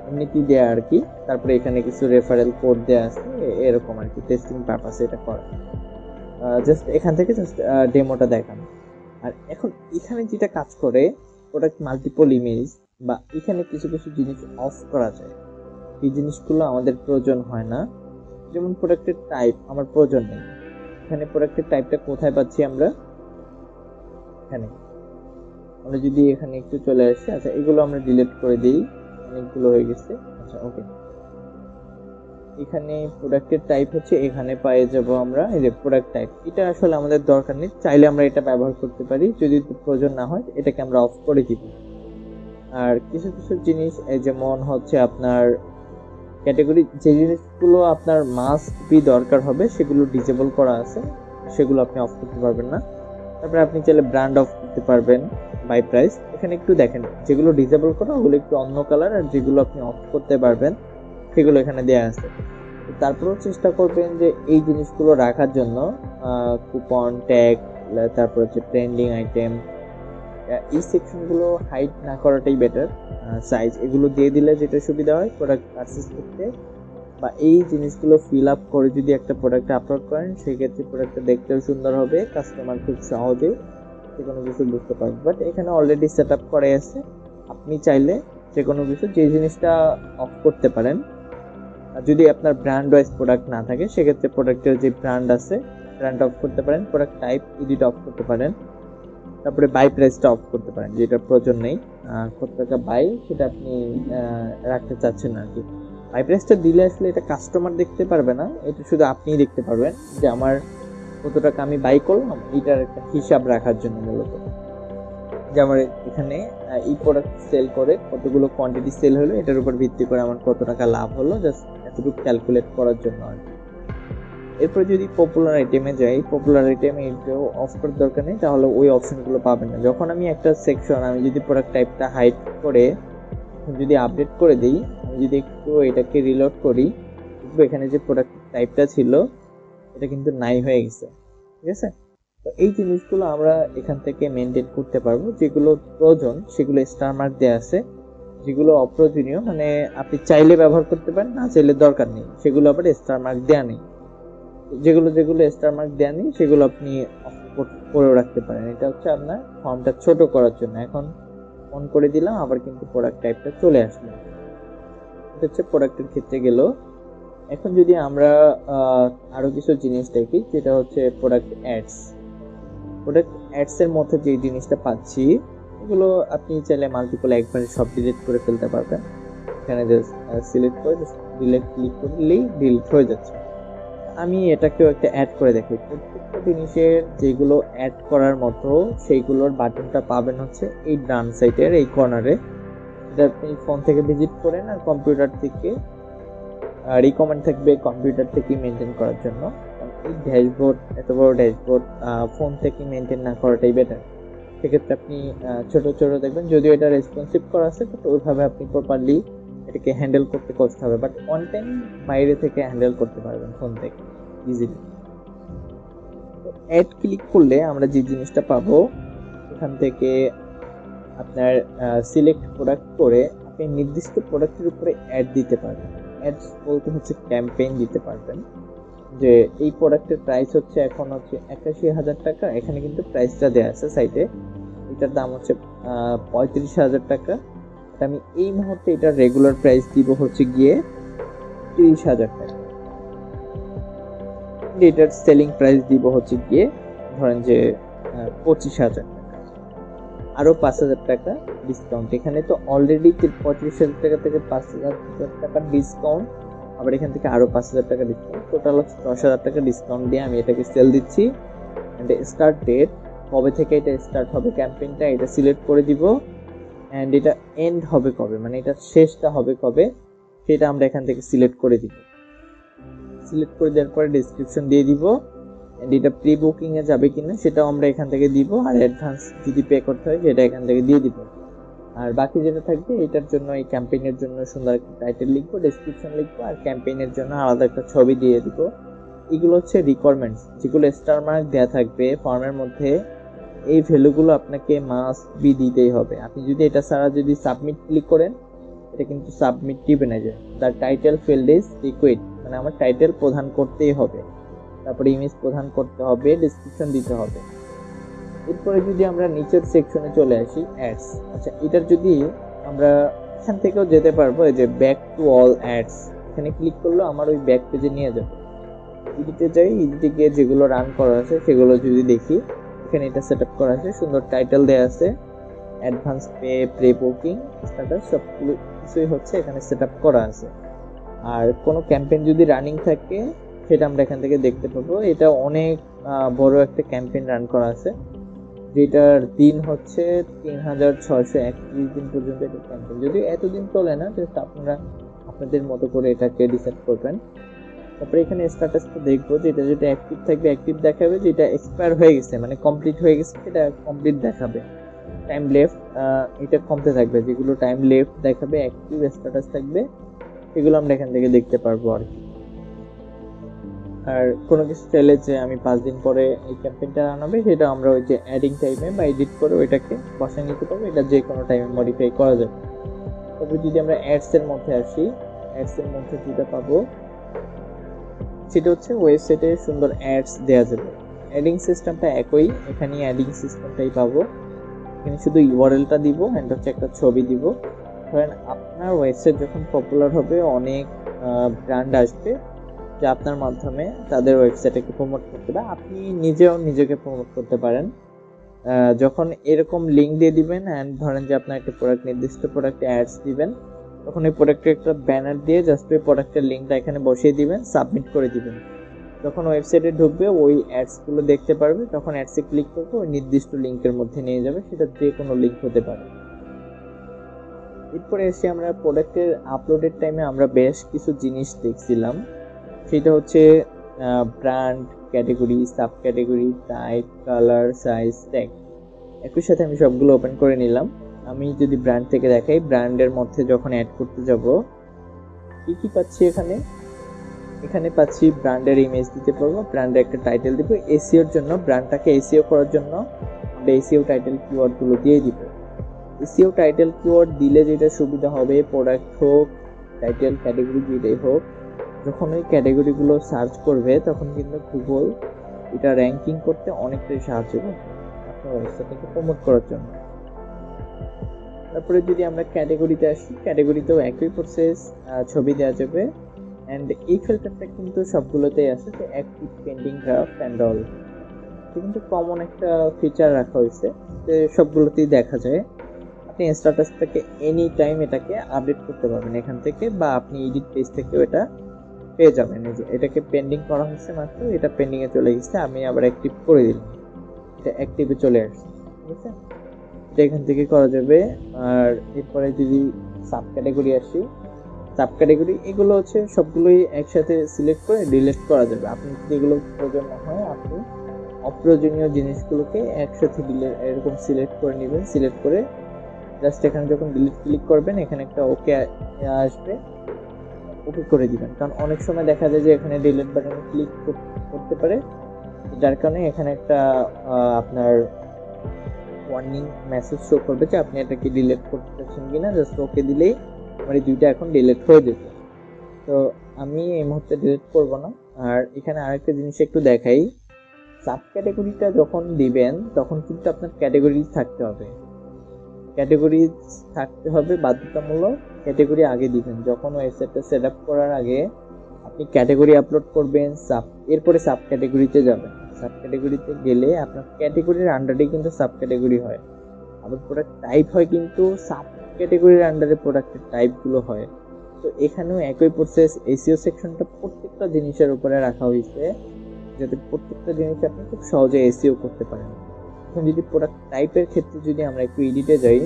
এমনিতেই দেয়া আর কি। তারপরে এখানে কিছু রেফারেল কোড দেওয়া আছে, এরকম আর কি, টেস্টিং পারপাসে এটা করা। জাস্ট এখান থেকে জাস্ট ডেমোটা দেখানো। আর এখন এখানে যেটা কাজ করে, প্রোডাক্ট মাল্টিপল ইমেজ বা এখানে কিছু কিছু জিনিস অফ করা যায়, এই জিনিসগুলো আমাদের প্রয়োজন হয় না। যেমন প্রোডাক্টের টাইপ আমার প্রয়োজন নেই, এখানে প্রোডাক্টের টাইপটা কোথায় পাচ্ছি আমরা, এখানে। আমরা যদি এখানে একটু চলে আসি, আচ্ছা এগুলো আমরা ডিলিট করে দিই, অনেকগুলো হয়ে গেছে। আচ্ছা ওকে, এখানে প্রোডাক্টের টাইপ হচ্ছে, এখানে পেয়ে যাব আমরা এই যে প্রোডাক্ট টাইপ। এটা আসলে আমাদের দরকার নেই, চাইলে আমরা এটা ব্যবহার করতে পারি, যদি প্রয়োজন না হয় এটাকে আমরা অফ করে দিব। আর কিছু কিছু জিনিস যেমন হচ্ছে আপনার ক্যাটাগরি, যে জিনিসগুলো আপনার মাস্ট বি দরকার হবে সেগুলো ডিসেবল করা আছে, সেগুলো আপনি অফ করতে পারবেন না। তারপরে আপনি চাইলে ব্র্যান্ড অফ করতে পারবেন, বাই প্রাইস। এখানে একটু দেখেন, যেগুলো ডিসেবল করা ওগুলো একটু অন্য কালার, আর যেগুলো আপনি অফ করতে পারবেন সেগুলো এখানে দেওয়া আছে। তারপরেও চেষ্টা করবেন যে এই জিনিসগুলো রাখার জন্য, কুপন, ট্যাগ, তারপর হচ্ছে ট্রেন্ডিং আইটেম, এই সেকশনগুলো হাইড না করাটাই বেটার। সাইজ এগুলো দিয়ে দিলে যেটা সুবিধা হয় প্রোডাক্ট পারচেস করতে, বা এই জিনিসগুলো ফিল আপ করে যদি একটা প্রোডাক্ট আপলোড করেন, সেক্ষেত্রে প্রোডাক্টটা দেখতেও সুন্দর হবে, কাস্টমার খুব সহজে যে কোনো কিছু বুঝতে পারবে। বাট এখানে অলরেডি সেট আপ করে আছে, আপনি চাইলে যে কোনো কিছু, যে জিনিসটা অফ করতে পারেন। আর যদি আপনার ব্র্যান্ড ওয়াইজ প্রোডাক্ট না থাকে, সেক্ষেত্রে প্রোডাক্টের যে ব্র্যান্ড আছে ব্র্যান্ড অফ করতে পারেন, প্রোডাক্ট টাইপ এডিট অফ করতে পারেন, তারপরে বাই প্রাইসটা অফ করতে পারেন, যেটা প্রয়োজন নেই, কত টাকা বাই সেটা আপনি রাখতে চাচ্ছেন না আর কি। বাই প্রাইসটা দিলে আসলে এটা কাস্টমার দেখতে পারবে না, এটা শুধু আপনিই দেখতে পারবেন যে আমার কত টাকা আমি বাই করলাম, এটার একটা হিসাব রাখার জন্য মূলত। যে আমার এখানে এই প্রোডাক্ট সেল করে কতগুলো কোয়ান্টিটি সেল হলো, এটার উপর ভিত্তি করে আমার কত টাকা লাভ হলো, জাস্ট এতটুকু ক্যালকুলেট করার জন্য আর কি। এরপর যদি পপুলার আইটেমে যাই, পপুলার আইটেমে এটাও অফ করার দরকার নেই, তাহলে ওই অপশনগুলো পাবেন না। যখন আমি একটা সেকশন, আমি যদি প্রোডাক্ট টাইপটা হাইড করে যদি আপডেট করে দিই, আমি যদি একটু এটাকে রিলোড করি, দেখবো এখানে যে প্রোডাক্ট টাইপটা ছিল এটা কিন্তু নাই হয়ে গেছে, ঠিক আছে। তো এই জিনিসগুলো আমরা এখান থেকে মেনটেন করতে পারবো। যেগুলো প্রয়োজন সেগুলো স্টার মার্ক দেওয়া আছে, যেগুলো অপ্রয়োজনীয় মানে আপনি চাইলে ব্যবহার করতে পারেন, না চাইলে দরকার নেই, সেগুলো আবার স্টার মার্ক দেওয়া নেই। যেগুলো যেগুলো স্টার মার্ক দেওয়া নেই সেগুলো আপনি অফ করেও রাখতে পারেন। এটা হচ্ছে আপনার ফর্মটা ছোট করার জন্য। এখন অন করে দিলাম, আবার কিন্তু প্রোডাক্ট টাইপটা চলে আসলো। এটা হচ্ছে প্রোডাক্টের ক্ষেত্রে গেল। এখন যদি আমরা আরো কিছু জিনিস দেখি, যেটা হচ্ছে প্রোডাক্ট অ্যাডস। প্রোডাক্ট অ্যাডস এর মধ্যে যে জিনিসটা পাচ্ছি, এগুলো আপনি চাইলে মাল্টিপল একবারে সব ডিলিট করে ফেলতে পারবেন। এখানে জাস্ট সিলেক্ট করে জাস্ট ডিলিট ক্লিক করলেই ডিলিট হয়ে যাচ্ছে। আমি এটাকেও একটা অ্যাড করে দেখি। প্রত্যেকটা জিনিসের যেগুলো অ্যাড করার মতো সেইগুলোর বাটনটা পাবেন হচ্ছে এই ডান সাইডের এই কর্নারে। এটা আপনি ফোন থেকে ভিজিট করেন, আর কম্পিউটার থেকে রিকমেন্ড থাকবে কম্পিউটার থেকে মেনটেন করার জন্য। এই ড্যাশবোর্ড, এত বড় ড্যাশবোর্ড ফোন থেকে মেনটেন না করাটাই বেটার। সেক্ষেত্রে আপনি ছোট ছোট দেখবেন, যদিও এটা রেসপন্সিভ করা আছে, তো ওইভাবে আপনি প্রপারলি এটাকে হ্যান্ডেল করতে কষ্ট হবে, বাট অন টাইম বাইরে থেকে হ্যান্ডেল করতে পারবেন ফোন থেকে ইজিলি। অ্যাড ক্লিক করলে আমরা যে জিনিসটা পাবো, এখান থেকে আপনার সিলেক্ট প্রোডাক্ট করে আপনি নির্দিষ্ট প্রোডাক্টের উপরে অ্যাড দিতে পারবেন। অ্যাডস বলতে হচ্ছে ক্যাম্পেইন দিতে পারবেন, যে এই প্রোডাক্টের প্রাইস হচ্ছে এখন হচ্ছে 81,000 টাকা, এখানে কিন্তু প্রাইসটা দেওয়া আছে সাইটে, এটার দাম হচ্ছে 35,000 টাকা। আমি এই মুহূর্তে এটার রেগুলার প্রাইস দিব হচ্ছে গিয়ে 30,000 টাকা। এটার সেলিং প্রাইস দিব হচ্ছে গিয়ে ধরেন যে 25,000 টাকা, আরো 5,000 টাকা ডিসকাউন্ট। এখানে তো অলরেডি 35,000 টাকা থেকে 5,000 টাকা ডিসকাউন্ট, আবার এখান থেকে আরো 5,000 টাকা ডিসকাউন্ট, টোটাল হচ্ছে 10,000 টাকা ডিসকাউন্ট দিয়ে আমি এটাকে সেল দিচ্ছি। এন্ড স্টার্ট ডেট, কবে থেকে এটা স্টার্ট হবে ক্যাম্পেইনটা, এটা সিলেক্ট করে দিব। এন্ড এটা এন্ড হবে কবে, মানে এটা শেষটা হবে কবে, সেটা আমরা এখান থেকে সিলেক্ট করে দিব। সিলেক্ট করে দেওয়ার পরে ডেসক্রিপশন দিয়ে দিব। এন্ড এটা প্রি বুকিং এ যাবে কিনা সেটাও আমরা এখান থেকে দিব, আর অ্যাডভান্স যদি পে করতে হয় সেটা এখান থেকে দিয়ে দিব। আর বাকি যেটা থাকবে এটার জন্য, এই ক্যাম্পেইনের জন্য সুন্দর একটা টাইটেল লিখবো, ডেসক্রিপশন লিখবো, আর ক্যাম্পেইনের জন্য আলাদা একটা ছবি দিয়ে দিব। এগুলো হচ্ছে রিকোয়ারমেন্টস, যেগুলো স্টার মার্ক দেওয়া থাকবে ফর্মের মধ্যে। এই ভ্যালুগুলো আপনাকে মাস্ট বি দিতেই হবে। আপনি যদি এটা ছাড়া যদি সাবমিট ক্লিক করেন, এটা কিন্তু সাবমিট টিপে না যায়। The title field is required, মানে আমার টাইটেল প্রদান করতেই হবে, তারপরে ইমেজ প্রদান করতে হবে, ডেসক্রিপশন দিতে হবে। এরপরে যদি আমরা নিচের সেকশনে চলে আসি, অ্যাডস। আচ্ছা, এটার যদি আমরা এখান থেকেও যেতে পারবো, এই যে ব্যাক টু অল অ্যাডস, এখানে ক্লিক করলে আমার ওই ব্যাক পেজে নিয়ে যাবে। এডিটে যাই, এডিটে গিয়ে যেগুলো রান করা আছে সেগুলো যদি দেখি, এখানে এটা সেট আপ করা আছে, সুন্দর টাইটেল দেওয়া আছে, advance pay, pre booking, status, সবগুলো কিছুই হচ্ছে এখানে সেট আপ করা আছে। আর কোনো ক্যাম্পেইন যদি রানিং থাকে সেটা আমরা এখান থেকে দেখতে পাবো। এটা অনেক বড় একটা ক্যাম্পেইন রান করা আছে, যেটার দিন হচ্ছে 3,631 দিন পর্যন্ত এটা ক্যাম্পেইন। যদি এতদিন চলে না, জাস্ট আপনারা আপনাদের মতো করে এটাকে ডিসাইড করবেন। তারপরে এখানে স্ট্যাটাসটা দেখবো, যেটা যেটা অ্যাক্টিভ থাকবে অ্যাক্টিভ দেখাবে, যেটা এক্সপায়ার হয়ে গেছে মানে কমপ্লিট হয়ে গেছে সেটা কমপ্লিট দেখাবে। টাইম লেফট এটা কমতে থাকবে, যেগুলো টাইম লেফট দেখাবে অ্যাক্টিভ স্ট্যাটাস থাকবে, এগুলো আমরা এখান থেকে দেখতে পারবো আর কি। আর কোনো কিছু চাইলে যে আমি 5 দিন পরে এই ক্যাম্পেইনটা রান হবে, সেটা আমরা ওই যে অ্যাডিং টাইমে বা এডিট করে ওইটাকে বসায় নিতে পারবো, এটা যে কোনো টাইমে মডিফাই করা যাবে। তবে যদি আমরা অ্যাডস এর মধ্যে আসি, অ্যাডস এর মধ্যে যেটা পাবো সেটা হচ্ছে ওয়েবসাইটে সুন্দর অ্যাডস দেওয়া যাবে। অ্যাডিং সিস্টেমটা একই, এখানে অ্যাডিং সিস্টেমটাই পাবো। এখানে শুধু ইউআরএলটা দিব, এন্ড হচ্ছে একটা ছবি দিব। ধরেন আপনার ওয়েবসাইট যখন পপুলার হবে, অনেক ব্র্যান্ড আসবে যে আপনার মাধ্যমে তাদের ওয়েবসাইটকে প্রমোট করতে, বা আপনি নিজেও নিজেকে প্রমোট করতে পারেন। যখন এরকম লিঙ্ক দিয়ে দিবেন, অ্যান্ড ধরেন যে আপনার একটা প্রোডাক্ট, নির্দিষ্ট প্রোডাক্টে অ্যাডস দিবেন, তখন এই প্রোডাক্টের একটা ব্যানার দিয়ে জাস্ট ওই প্রোডাক্টের লিঙ্কটা এখানে বসিয়ে দিবেন, সাবমিট করে দিবেন। যখন ওয়েবসাইটে ঢুকবে ওই অ্যাডসগুলো দেখতে পারবে, তখন অ্যাডসে ক্লিক করবে, ওই নির্দিষ্ট লিঙ্কের মধ্যে নিয়ে যাবে, সেটা যে কোনো লিঙ্ক হতে পারে। এরপরে এসে আমরা প্রোডাক্টের আপলোডের টাইমে আমরা বেশ কিছু জিনিস দেখছিলাম, সেটা হচ্ছে brand, category, sub category, type, colour, size, tag. একই সাথে আমি সবগুলো ওপেন করে নিলাম। আমি যদি ব্র্যান্ড থেকে দেখাই, ব্র্যান্ডের মধ্যে যখন অ্যাড করতে যাব কি কি পাচ্ছি, এখানে পাচ্ছি ব্র্যান্ডের ইমেজ দিতে পারবো, ব্র্যান্ডের একটা টাইটেল দিব। এসইওর জন্য, ব্র্যান্ডটাকে এসইও করার জন্য আমরা এসইও টাইটেল কিওয়ার্ডগুলো দিয়ে দিব। এসইও টাইটেল কিওয়ার্ড দিলে যেটা সুবিধা হবে, প্রোডাক্ট হোক, টাইটেল, ক্যাটাগরি যেটাই হোক, যখন ওই ক্যাটাগরিগুলো সার্চ করবে তখন কিন্তু গুগল এটা র্যাঙ্কিং করতে অনেকটাই সাহায্য করবে আপনার ওয়েবসাইটটাকে প্রমোট করার জন্য। তারপরে যদি আমরা ক্যাটাগরিতে আসি, ক্যাটাগরিতেও একই প্রসেস, ছবি দেওয়া যাবে। অ্যান্ড এই ফিল্টারটা কিন্তু সবগুলোতেই আছে, যে active, pending, draft and all, এটা কিন্তু কমন একটা ফিচার রাখা হয়েছে, যে সবগুলোতেই দেখা যায়। আপনি স্ট্যাটাসটাকে এনি টাইম এটাকে আপডেট করতে পারবেন এখান থেকে, বা আপনি এডিট পেজ থেকেও এটা পেয়ে যাবেন। এই যে এটাকে পেন্ডিং করা হচ্ছে মাত্র, এটা পেন্ডিং এ চলে গেছে, আমি আবার অ্যাক্টিভ করে দিলাম, এটা অ্যাক্টিভে চলে আসছে, ঠিক আছে? এটা এখান থেকে করা যাবে। আর এরপরে যদি সাব ক্যাটাগরি আসি, সাব ক্যাটাগরি এগুলো হচ্ছে সবগুলোই একসাথে সিলেক্ট করে ডিলিট করা যাবে। আপনি যদি এগুলো প্রয়োজন না হয়, আপনি অপ্রয়োজনীয় জিনিসগুলোকে একসাথে এরকম সিলেক্ট করে নেবেন, সিলেক্ট করে জাস্ট এখানে যখন ডিলিট ক্লিক করবেন এখানে একটা ওকে আসবে, ওকে করে দিবেন। কারণ অনেক সময় দেখা যায় যে এখানে ডিলিট বাটনে ক্লিক করতে পারে, যার কারণে এখানে একটা আপনার ওয়ার্নিং মেসেজ শো করবে যে আপনি এটাকে ডিলিট করতেছেন কিনা। জাস্ট ওকে দিলেই আমার এই দুইটা এখন ডিলিট হয়ে যেত। তো আমি এই মুহূর্তে ডিলিট করব না। আর এখানে আরেকটা জিনিস একটু দেখাই, সাব ক্যাটাগরিটা যখন দিবেন তখন কিন্তু আপনার ক্যাটাগরি থাকতে হবে, ক্যাটাগরি থাকতে হবে বাধ্যতামূলক। ক্যাটাগরি আগে দিবেন যখন ওয়েবসাইটটা সেট আপ করার আগে আপনি ক্যাটাগরি আপলোড করবেন, এরপরে সাব ক্যাটাগরিতে যাবেন। সাব ক্যাটাগরিতে গেলে আপনার ক্যাটাগরির আন্ডারে কিন্তু সাব ক্যাটাগরি হয়, আবার প্রোডাক্ট টাইপ হয় কিন্তু সাব ক্যাটাগরির আন্ডারে প্রোডাক্টের টাইপগুলো হয়। তো এখানেও একই প্রসেস, এসইও সেকশনটা প্রত্যেকটা জিনিসের উপরে রাখা হয়েছে যাতে প্রত্যেকটা জিনিস আপনি খুব সহজে এসইও করতে পারেন। এখন যদি প্রোডাক্ট টাইপের ক্ষেত্রে যদি আমরা একটু এডিটে যাই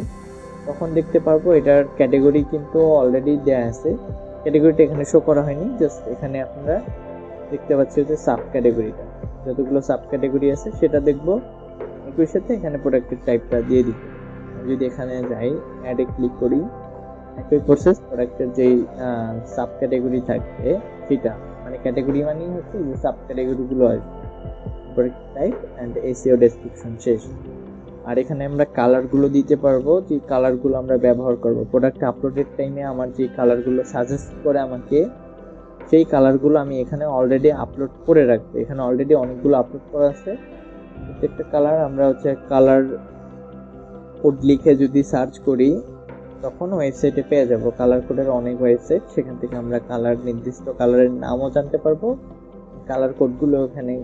তখন দেখতে পারবো এটার ক্যাটাগরি কিন্তু অলরেডি দেয়া আছে, ক্যাটাগরিটা এখানে শো করা হয়নি, জাস্ট এখানে আপনারা দেখতে পাচ্ছি যে সাব ক্যাটাগরিটা, যতগুলো সাব ক্যাটাগরি আছে সেটা দেখবো, একই সাথে এখানে প্রোডাক্টের টাইপটা দিয়ে দিব। যদি এখানে যাই অ্যাডে ক্লিক করি, একই প্রসেস, প্রোডাক্টের যেই সাব ক্যাটাগরি থাকবে সেটা, মানে ক্যাটাগরি মানেই হচ্ছে যে সাব ক্যাটাগরিগুলো আসবে, product type and SEO description শেষ। আর এখানে আমরা কালারগুলো দিতে পারবো, যে কালারগুলো আমরা ব্যবহার করব প্রোডাক্ট আপলোডের টাইমে, আমার যে কালারগুলো সাজেস্ট করে আমাকে সেই কালারগুলো আমি এখানে অলরেডি আপলোড করে রাখবো। এখানে অলরেডি অনেকগুলো আপলোড করা আছে, প্রত্যেকটা কালার আমরা হচ্ছে কালার কোড লিখে যদি সার্চ করি তখন ওয়েবসাইটে পেয়ে যাব। কালার কোডের অনেক ওয়েবসাইট, সেখান থেকে আমরা কালার, নির্দিষ্ট কালারের নামও জানতে পারবো, কালার কোডগুলো ওখানে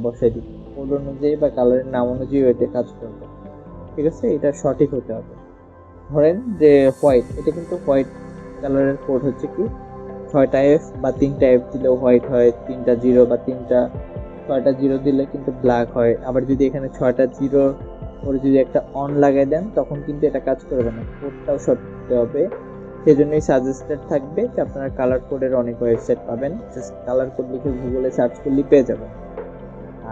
বসাই দিব, কোড অনুযায়ী বা কালারের নাম অনুযায়ী ওইটা কাজ করবে। ঠিক আছে, এটা সঠিক হতে হবে। ধরেন যে হোয়াইট, এটা কিন্তু হোয়াইট কালারের কোড হচ্ছে কি 6টা এফ বা 3টা এফ দিলেও হোয়াইট হয়, 3টা জিরো বা 6টা জিরো দিলে কিন্তু ব্ল্যাক হয়। আবার যদি এখানে 6টা জিরো করে যদি একটা অন লাগাই দেন তখন কিন্তু এটা কাজ করবে না, কোডটাও সঠিক হতে হবে। সেজন্যই সাজেস্টেড থাকবে যে আপনারা কালার কোডের অনেক ওয়েবসাইট পাবেন, জাস্ট কালার কোড লিখে গুগলে সার্চ করলেই পেয়ে যাবেন।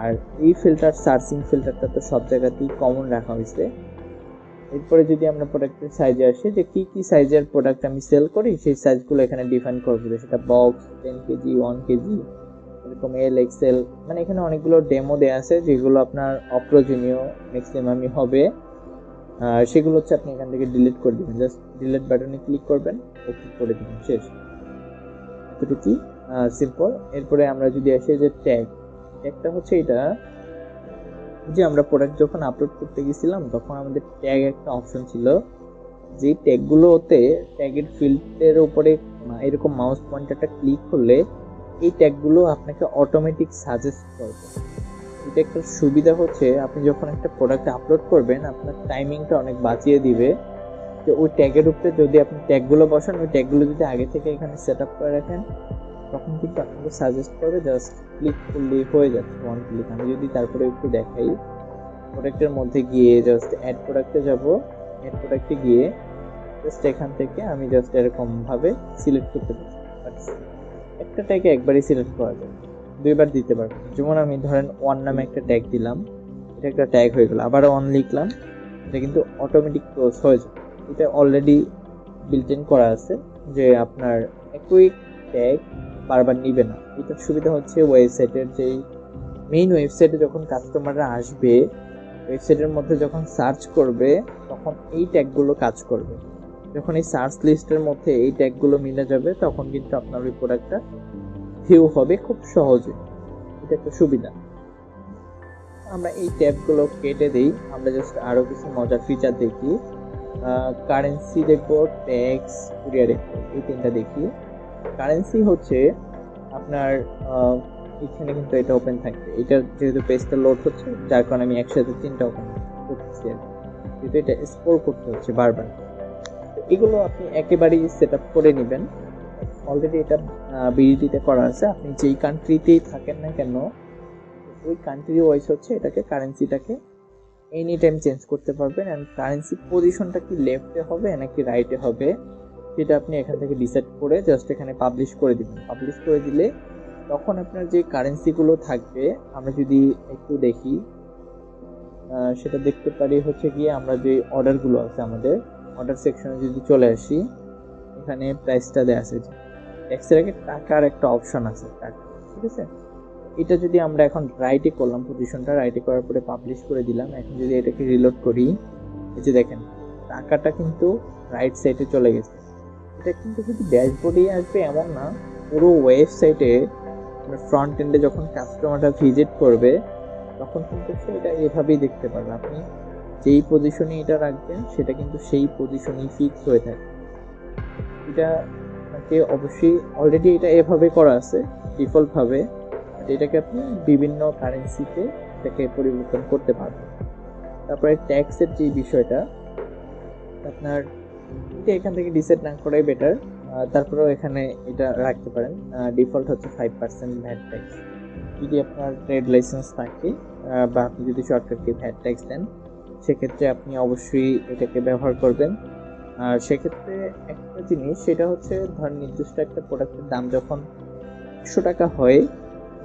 আর এই ফিল্টার, সার্চিং ফিল্টারটা তো সব জায়গাতেই কমন রাখা হয়েছে। এরপরে যদি আমরা প্রোডাক্টের সাইজে আসি, যে কি কি সাইজের প্রোডাক্ট আমি সেল করি সেই সাইজগুলো এখানে ডিফাইন করবো, সেটা বক্স, 10 কেজি, 1 কেজি, এরকম এল, এক্সেল, মানে এখানে অনেকগুলো ডেমো দেওয়া আছে যেগুলো আপনার অপ্রয়োজনীয় ম্যাক্সিমামই হবে, সেগুলো হচ্ছে আপনি এখান থেকে ডিলিট করে দিবেন। জাস্ট ডিলিট বাটনে ক্লিক করবেন, ওকে করে দিবেন, শেষ। এতটুকুই সিম্পল। এরপরে আমরা যদি আসি যে ট্যাগটা হচ্ছে এটা, যে আমরা প্রোডাক্ট যখন আপলোড করতে গেছিলাম তখন আমাদের ট্যাগ একটা অপশন ছিল, যে ট্যাগগুলোতে ট্যাগের ফিল্ডের উপরে এরকম মাউস পয়েন্টারটা ক্লিক করলে এই ট্যাগগুলো আপনাকে অটোমেটিক সাজেস্ট করবে। এটা একটা সুবিধা হচ্ছে, আপনি যখন একটা প্রোডাক্ট আপলোড করবেন আপনার টাইমিংটা অনেক বাঁচিয়ে দিবে। যে ওই ট্যাগের উপরে যদি আপনি ট্যাগগুলো বসান, ওই ট্যাগগুলো যদি আগে থেকে এখানে সেট আপ করে রাখেন তখন কিন্তু আপনাকে সাজেস্ট করবে, জাস্ট ক্লিক করলেই হয়ে যাচ্ছে, ওয়ান ক্লিক। আমি যদি তারপরে একটু দেখাই, প্রোডাক্টের মধ্যে গিয়ে জাস্ট অ্যাড প্রোডাক্টে যাব, অ্যাড প্রোডাক্টে গিয়ে জাস্ট এখান থেকে আমি জাস্ট এরকমভাবে সিলেক্ট করতে পারছি। একটা ট্যাগে একবারই সিলেক্ট করা যায়, দুইবার দিতে পারবো। যেমন আমি ধরেন ওয়ান নামে একটা ট্যাগ দিলাম, এটা একটা ট্যাগ হয়ে গেল, আবার অন লিখলাম, এটা কিন্তু অটোমেটিক ক্লোজ হয়ে যায়। এটা অলরেডি বিল্ট ইন করা আছে যে আপনার একই ট্যাগ বারবার নিবে না। এটার সুবিধা হচ্ছে ওয়েবসাইটের যেই মেইন ওয়েবসাইটে যখন কাস্টমাররা আসবে, ওয়েবসাইটের মধ্যে যখন সার্চ করবে তখন এই ট্যাগগুলো কাজ করবে। যখন এই সার্চ লিস্টের মধ্যে এই ট্যাগগুলো মিলে যাবে তখন কিন্তু আপনার ওই প্রোডাক্টটা ভিউ হবে খুব সহজে। এটা একটা সুবিধা। আমরা এই ট্যাবগুলো কেটে দিই, আমরা জাস্ট আরো কিছু মজার ফিচার দেখি। কারেন্সি দেখবো, ট্যাক্স, কুরিয়ার, এই তিনটা দেখি। কারেন্সি হচ্ছে আপনার এখানে কিন্তু এটা ওপেন থাকবে, এটা যেহেতু পেজটা লোড হচ্ছে যার কারণে আমি একসাথে 3টা ওপেন করতেছি, কিন্তু এটা স্ক্রল করতে হচ্ছে বারবার। এগুলো আপনি একেবারেই সেট আপ করে নেবেন, অলরেডি এটা বিডিটিতে করা আছে। আপনি যেই কান্ট্রিতেই থাকেন না কেন ওই কান্ট্রি ওয়াইজ হচ্ছে এটাকে, কারেন্সিটাকে এনি টাইম চেঞ্জ করতে পারবেন। অ্যান্ড কারেন্সি পজিশনটা কি লেফটে হবে নাকি রাইটে হবে সেটা আপনি এখান থেকে ডিসাইড করে জাস্ট এখানে পাবলিশ করে দিবেন। পাবলিশ করে দিলে তখন আপনার যে কারেন্সিগুলো থাকবে, আমরা যদি একটু দেখি সেটা দেখতে পারি হচ্ছে গিয়ে আমরা যে অর্ডারগুলো আছে আমাদের অর্ডার সেকশনে যদি চলে আসি, এখানে প্রাইসটা দেওয়া আছে, ট্যাক্সের আগে টাকার একটা অপশন আছে টাকা, ঠিক আছে। এটা যদি আমরা এখন রাইটে করলাম, পজিশনটা রাইটে করার পরে পাবলিশ করে দিলাম, এখন যদি এটাকে রিলোড করি, এই যে দেখেন টাকাটা কিন্তু রাইট সাইডে চলে গেছে। এটা কিন্তু শুধু ড্যাশবোর্ডেই আসবে এমন না, পুরো ওয়েবসাইটে ফ্রন্ট এন্ডে যখন কাস্টমারটা ভিজিট করবে তখন কিন্তু সে এটা এভাবেই দেখতে পারবে। আপনি যেই পজিশনে এটা রাখবেন সেটা কিন্তু সেই পজিশনেই ফিক্স হয়ে থাকে। এটা আপনাকে অবশ্যই অলরেডি এটা এভাবে করা আছে ডিফল্টভাবে, এটাকে আপনি বিভিন্ন কারেন্সিতে এটাকে পরিবর্তন করতে পারবেন। তারপরে ট্যাক্সের যে বিষয়টা আপনার এটা এখান থেকে ডিসাইড না করাই বেটার, তারপরেও এখানে এটা রাখতে পারেন। ডিফল্ট হচ্ছে 5% ভ্যাট ট্যাক্স। যদি আপনার ট্রেড লাইসেন্স থাকে বা আপনি যদি সরকারকে ভ্যাট ট্যাক্স দেন, সেক্ষেত্রে আপনি অবশ্যই এটাকে ব্যবহার করবেন। আর সেক্ষেত্রে একটা জিনিস সেটা হচ্ছে, ধরেন নির্দিষ্ট একটা প্রোডাক্টের দাম যখন 100 টাকা হয়,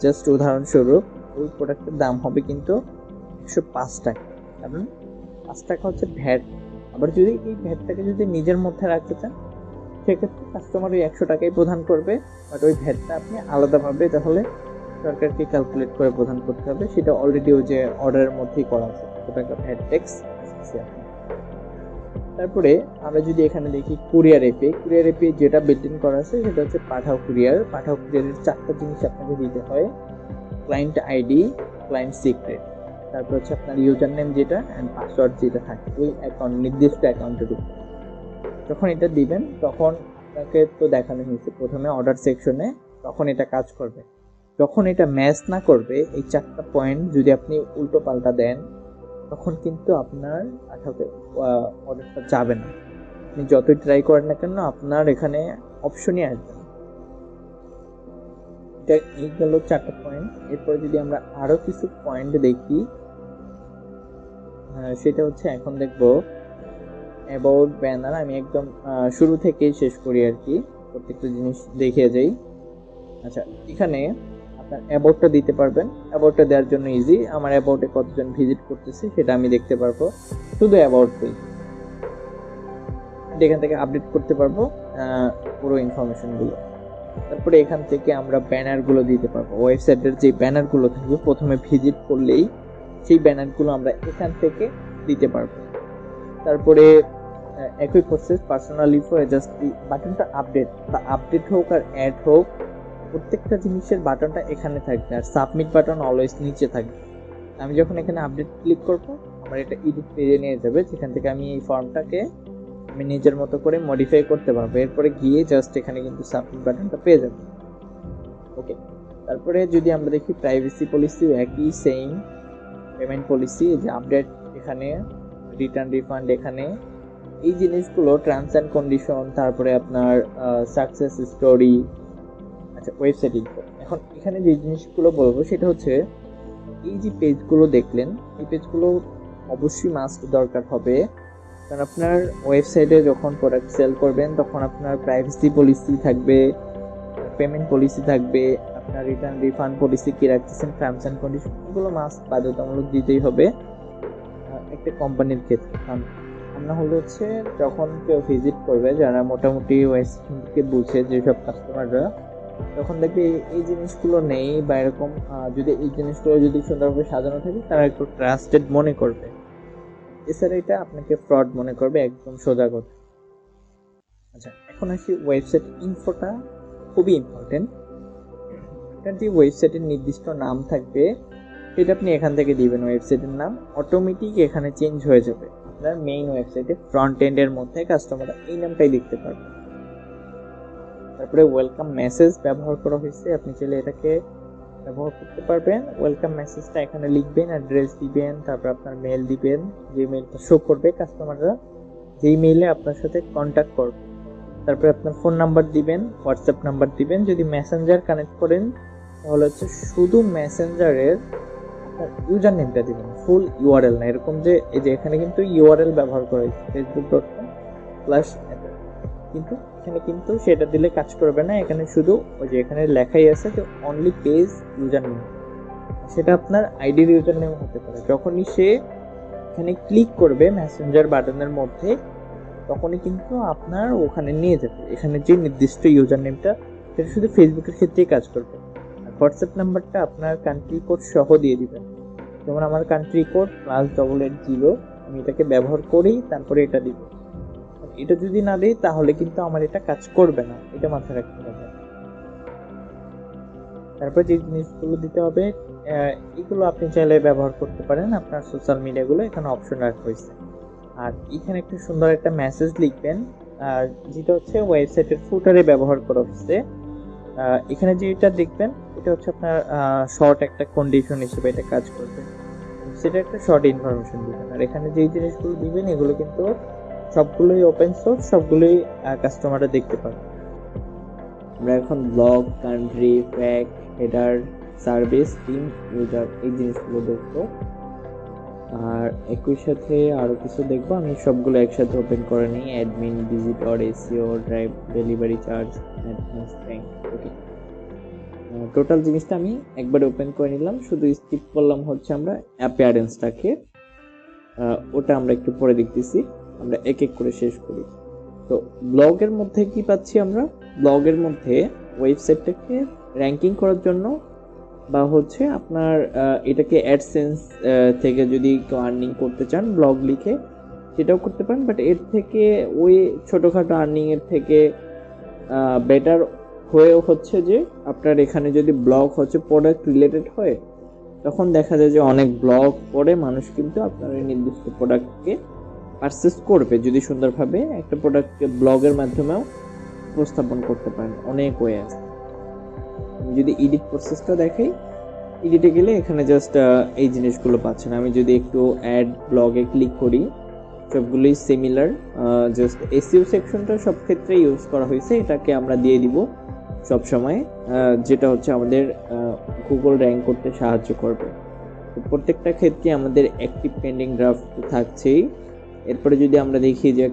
জাস্ট উদাহরণস্বরূপ ওই প্রোডাক্টের দাম হবে কিন্তু 105 টাকা, কারণ 5 টাকা হচ্ছে ভ্যাট। আবার যদি এই ভ্যাটটাকে যদি নিজের মধ্যে রাখতে চান, সেক্ষেত্রে কাস্টমার ওই 100 টাকাই প্রদান করবে, বাট ওই ভ্যাটটা আপনি আলাদাভাবে তাহলে সরকারকে ক্যালকুলেট করে প্রদান করতে হবে। সেটা অলরেডি ওই যে অর্ডারের মধ্যেই করা আছে, কত টাকা ভ্যাট ট্যাক্স আসছে আপনার। তারপরে আমরা যদি এখানে দেখি কুরিয়ার এপে যেটা বিল্ট করা আছে সেটা হচ্ছে পাঠাও কুরিয়ারের 4টা জিনিস আপনাকে দিতে হয়: ক্লায়েন্ট আইডি, ক্লায়েন্ট সিক্রেট, তারপর হচ্ছে আপনার ইউজার নেম যেটা অ্যান্ড পাসওয়ার্ড যেটা থাকে ওই অ্যাকাউন্ট, নির্দিষ্ট অ্যাকাউন্টের উপর। যখন এটা দিবেন তখন আপনাকে তো দেখানো হয়েছে প্রথমে অর্ডার সেকশনে, তখন এটা কাজ করবে। যখন এটা ম্যাচ না করবে, এই 4টা পয়েন্ট যদি আপনি উল্টো পাল্টা দেন, তখন কিন্তু আপনার পাঠাতে অর্ডারটা যাবে না। আপনি যতই ট্রাই করেন না কেন, আপনার এখানে অপশনই আসবে না। এটা এই গেল 4টা পয়েন্ট। এরপরে যদি আমরা আরো কিছু পয়েন্ট দেখি, সেটা হচ্ছে এখন দেখবো অ্যাবাউট ব্যানার। আমি একদম শুরু থেকেই শেষ করি আর কি, প্রত্যেকটা জিনিস দেখিয়ে যাই। আচ্ছা, এখানে আপনার অ্যাবাউটটা দিতে পারবেন। অ্যাবাউটটা দেওয়ার জন্য ইজি, আমার অ্যাবাউটে কতজন ভিজিট করতেছে সেটা আমি দেখতে পারবো, শুধু অ্যাবাউট পেজ। এখান থেকে আপডেট করতে পারবো পুরো ইনফরমেশনগুলো। তারপরে এখান থেকে আমরা ব্যানারগুলো দিতে পারবো। ওয়েবসাইটের যে ব্যানারগুলো থাকবে প্রথমে ভিজিট করলেই সেই ব্যানারগুলো আমরা এখান থেকে দিতে পারবো। তারপরে একই প্রসেস, পার্সোনাল ইনফো জাস্ট বাটনটা আপডেট হোক আর অ্যাড হোক, প্রত্যেকটা জিনিসের বাটনটা এখানে থাকবে, আর সাবমিট বাটন অলওয়েজ নিচে থাকবে। আমি যখন এখানে আপডেট ক্লিক করব, আমার এটা এডিট পেজে নিয়ে যাবে, যেখান থেকে আমি এই ফর্মটাকে আমি নিজের মতো করে মডিফাই করতে পারবো। এরপরে গিয়ে জাস্ট এখানে কিন্তু সাবমিট বাটনটা পেয়ে যাবে। ওকে, তারপরে যদি আমরা দেখি প্রাইভেসি পলিসি একই সেম, পেমেন্ট পলিসি, যে আপডেট এখানে, রিটার্ন রিফান্ড এখানে, এই জিনিসগুলো টার্মস অ্যান্ড কন্ডিশন, তারপরে আপনার সাকসেস স্টোরি। আচ্ছা, ওয়েবসাইট ইনফো। এখন এখানে যে জিনিসগুলো বলবো সেটা হচ্ছে, এই যে পেজগুলো দেখলেন, এই পেজগুলো অবশ্যই মাস্ট দরকার হবে, কারণ আপনার ওয়েবসাইটে যখন প্রোডাক্ট সেল করবেন তখন আপনার প্রাইভেসি পলিসি থাকবে, পেমেন্ট পলিসি থাকবে, আপনার রিটার্ন রিফান্ড পলিসি কি রাখতেছেন, টার্মস অ্যান্ড কন্ডিশন, এগুলো মাস্ট বাধ্যতামূলক দিতেই হবে একটা কোম্পানির ক্ষেত্রে। কারণ আমরা হচ্ছে যখন কেউ ভিজিট করবে, যারা মোটামুটি ওয়েবসাইটকে বুঝে যেসব কাস্টমাররা, তখন দেখবে এই জিনিসগুলো নেই বা এরকম, যদি এই জিনিসগুলো যদি সুন্দরভাবে সাজানো থাকে তারা একটু ট্রাস্টেড মনে করবে। এছাড়া এটা আপনাকে ফ্রড মনে করবে, একদম সোজা কথা। আচ্ছা, এখন আসি ওয়েবসাইট ইনফোটা, খুবই ইম্পর্টেন্ট। এটার যে ওয়েবসাইটের নির্দিষ্ট নাম থাকবে সেটা আপনি এখান থেকে দিবেন। ওয়েবসাইটের নাম অটোমেটিক এখানে চেঞ্জ হয়ে যাবে। আপনার মেইন ওয়েবসাইটে ফ্রন্ট এন্ডের মধ্যে কাস্টমাররা এই নামটাই দেখতে পারবে। তারপরে ওয়েলকাম মেসেজ ব্যবহার করা হয়েছে, আপনি চাইলে এটাকে ব্যবহার করতে পারবেন। ওয়েলকাম মেসেজটা এখানে লিখবেন, অ্যাড্রেস দিবেন, তারপর আপনার মেল দিবেন, যে মেলটা শো করবে কাস্টমাররা, যেই মেইলে আপনার সাথে কন্ট্যাক্ট করবে। তারপরে আপনার ফোন নাম্বার দিবেন, হোয়াটসঅ্যাপ নাম্বার দিবেন। যদি মেসেঞ্জার কানেক্ট করেন তাহলে হচ্ছে শুধু মেসেঞ্জারের আপনার ইউজার নেমটা দিবেন, ফুল ইউআরএল না। এরকম যে এই যে এখানে কিন্তু ইউআরএল ব্যবহার করা হয়েছে, facebook.com/, কিন্তু এখানে কিন্তু সেটা দিলে কাজ করবে না। এখানে শুধু ওই যে এখানে লেখাই আছে যে অনলি পেজ ইউজার নেম, সেটা আপনার আইডির ইউজার নেম হতে পারে। যখনই সে এখানে ক্লিক করবে মেসেঞ্জার বাটনের মধ্যে, তখনই কিন্তু আপনার ওখানে নিয়ে যাবে। এখানে যে নির্দিষ্ট ইউজার নেমটা, সেটা শুধু ফেসবুকের ক্ষেত্রেই কাজ করবে। আর হোয়াটসঅ্যাপ নাম্বারটা আপনার কান্ট্রি কোড সহ দিয়ে দিবেন। যেমন আমার কান্ট্রি কোড +880, আমি এটাকে ব্যবহার করেই তারপরে এটা দিব। এটা যদি না দিই তাহলে কিন্তু আমার এটা কাজ করবে না, এটা মাথায় রাখতে হবে। তারপর যে জিনিসগুলো দিতে হবে, এগুলো আপনি চাইলে ব্যবহার করতে পারেন আপনার সোশ্যাল মিডিয়াগুলো, এখানে অপশন রাখা হয়েছে। আর এখানে একটা সুন্দর একটা মেসেজ লিখবেন, আর যেটা হচ্ছে ওয়েবসাইটের ফুটারে ব্যবহার করা হচ্ছে। এখানে যেটা দেখবেন এটা হচ্ছে আপনার শর্ট একটা কন্ডিশন হিসেবে এটা কাজ করবে, সেটা একটা শর্ট ইনফরমেশন দিবেন। আর এখানে যেই জিনিসগুলো দিবেন এগুলো কিন্তু সবগুলোই ওপেন সোর্স, সবগুলোই কাস্টমাররা দেখতে পাবে। আমরা এখন blog, country, pack, header, service, team, user এই জিনিসগুলো দেখবো। আর একই সাথে আরও কিছু দেখবো, আমি সবগুলো একসাথে ওপেন করে নিই। Admin, visitor, SEO, drive, delivery charge, advance bank. Okay, total জিনিসটা আমি একবারে ওপেন করে নিলাম, শুধু স্কিপ করলাম হচ্ছে আমরা অ্যাপিয়ারেন্সটাকে, ওটা আমরা একটু পরে দেখতেছি। আমরা এক এক করে শেষ করি। তো ব্লগের মধ্যে কি পাচ্ছি আমরা? ব্লগের মধ্যে ওয়েবসাইটটাকে র্যাঙ্কিং করার জন্য বা হচ্ছে আপনার এটাকে অ্যাডসেন্স থেকে যদি কেউ আর্নিং করতে চান ব্লগ লিখে, সেটাও করতে পারেন। বাট এর থেকে ওই ছোটোখাটো আর্নিংয়ের থেকে বেটার হয়েও হচ্ছে যে আপনার এখানে যদি ব্লগ হচ্ছে প্রোডাক্ট রিলেটেড হয়, তখন দেখা যায় যে অনেক ব্লগ পড়ে মানুষ কিন্তু আপনার এই নির্দিষ্ট প্রোডাক্টকে পারচেস করবে যদি সুন্দরভাবে একটা প্রোডাক্টকে ব্লগের মাধ্যমেও উপস্থাপন করতে পারেন। অনেক ওয়ে আছে। যদি এডিট প্রসেসটা দেখাই, এডিটে গেলে এখানে জাস্ট এই জিনিসগুলো পাচ্ছেন। আমি যদি একটু অ্যাড ব্লগে ক্লিক করি, সবগুলোই সিমিলার, জাস্ট এসইও সেকশনটা সব ক্ষেত্রে ইউজ করা হয়েছে, এটাকে আমরা দিয়ে দিব সব সময়, যেটা হচ্ছে আমাদের গুগল র্যাঙ্ক করতে সাহায্য করবে। প্রত্যেকটা ক্ষেত্রে আমাদের অ্যাক্টিভ পেন্ডিং ড্রাফট থাকছেই। এরপরে যদি আমরা দেখি যে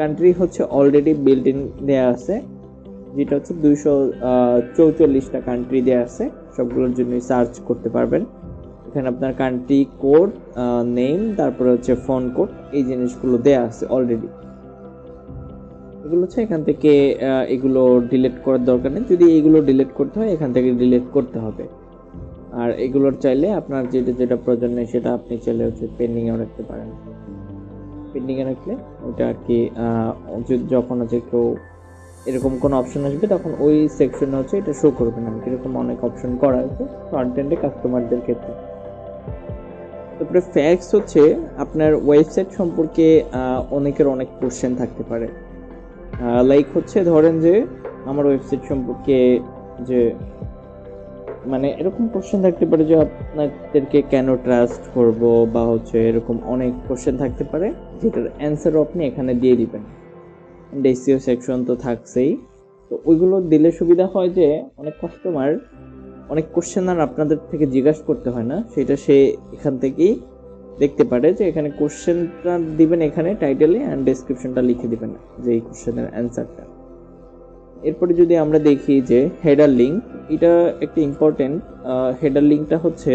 কান্ট্রি হচ্ছে অলরেডি বিল্ট ইন দেওয়া আছে, যেটা হচ্ছে 244টা কান্ট্রি দেওয়া আছে, সবগুলোর জন্য সার্চ করতে পারবেন। এখানে আপনার কান্ট্রি কোড, নেম, তারপরে হচ্ছে ফোন কোড, এই জিনিসগুলো দেওয়া আছে অলরেডি। এগুলো হচ্ছে এখান থেকে এগুলো ডিলিট করার দরকার নেই, যদি এগুলো ডিলিট করতে হয় এখান থেকে ডিলিট করতে হবে। আর এগুলোর চাইলে আপনার যেটা যেটা প্রয়োজন নেই সেটা আপনি চাইলে হচ্ছে পেন্ডিংয়েও রাখতে পারেন। পেন্ডিংয়ে রাখলে ওটা আর কি যখন হচ্ছে কেউ এরকম কোনো অপশন আসবে তখন ওই সেকশনে হচ্ছে এটা শো করবে না। এরকম অনেক অপশন করা আছে ফ্রন্ট এন্ডে কাস্টমারদের ক্ষেত্রে। তারপরে ফ্যাক্টস হচ্ছে আপনার ওয়েবসাইট সম্পর্কে অনেকের অনেক কোশ্চেন থাকতে পারে। লাইক হচ্ছে ধরেন যে আমার ওয়েবসাইট সম্পর্কে যে মানে এরকম কোশ্চেন থাকতে পারে যে আপনাদেরকে কেন ট্রাস্ট করব, বা হচ্ছে এরকম অনেক কোশ্চেন থাকতে পারে, যেটার অ্যান্সারও আপনি এখানে দিয়ে দিবেন। এসইও সেকশন তো থাকছেই, তো ওইগুলো দিলে সুবিধা হয় যে অনেক কাস্টমার অনেক কোশ্চেন আর আপনাদের থেকে জিজ্ঞাসা করতে হয় না, সেটা সে এখান থেকেই দেখতে পারে যে এখানে কোশ্চেনটা দিবেন, এখানে টাইটেলে অ্যান্ড ডেসক্রিপশনটা লিখে দিবেন যে এই কোশ্চেনের অ্যান্সারটা। এরপরে যদি আমরা দেখি যে হেডার লিঙ্ক, এটা একটা ইম্পর্টেন্ট। হেডার লিঙ্কটা হচ্ছে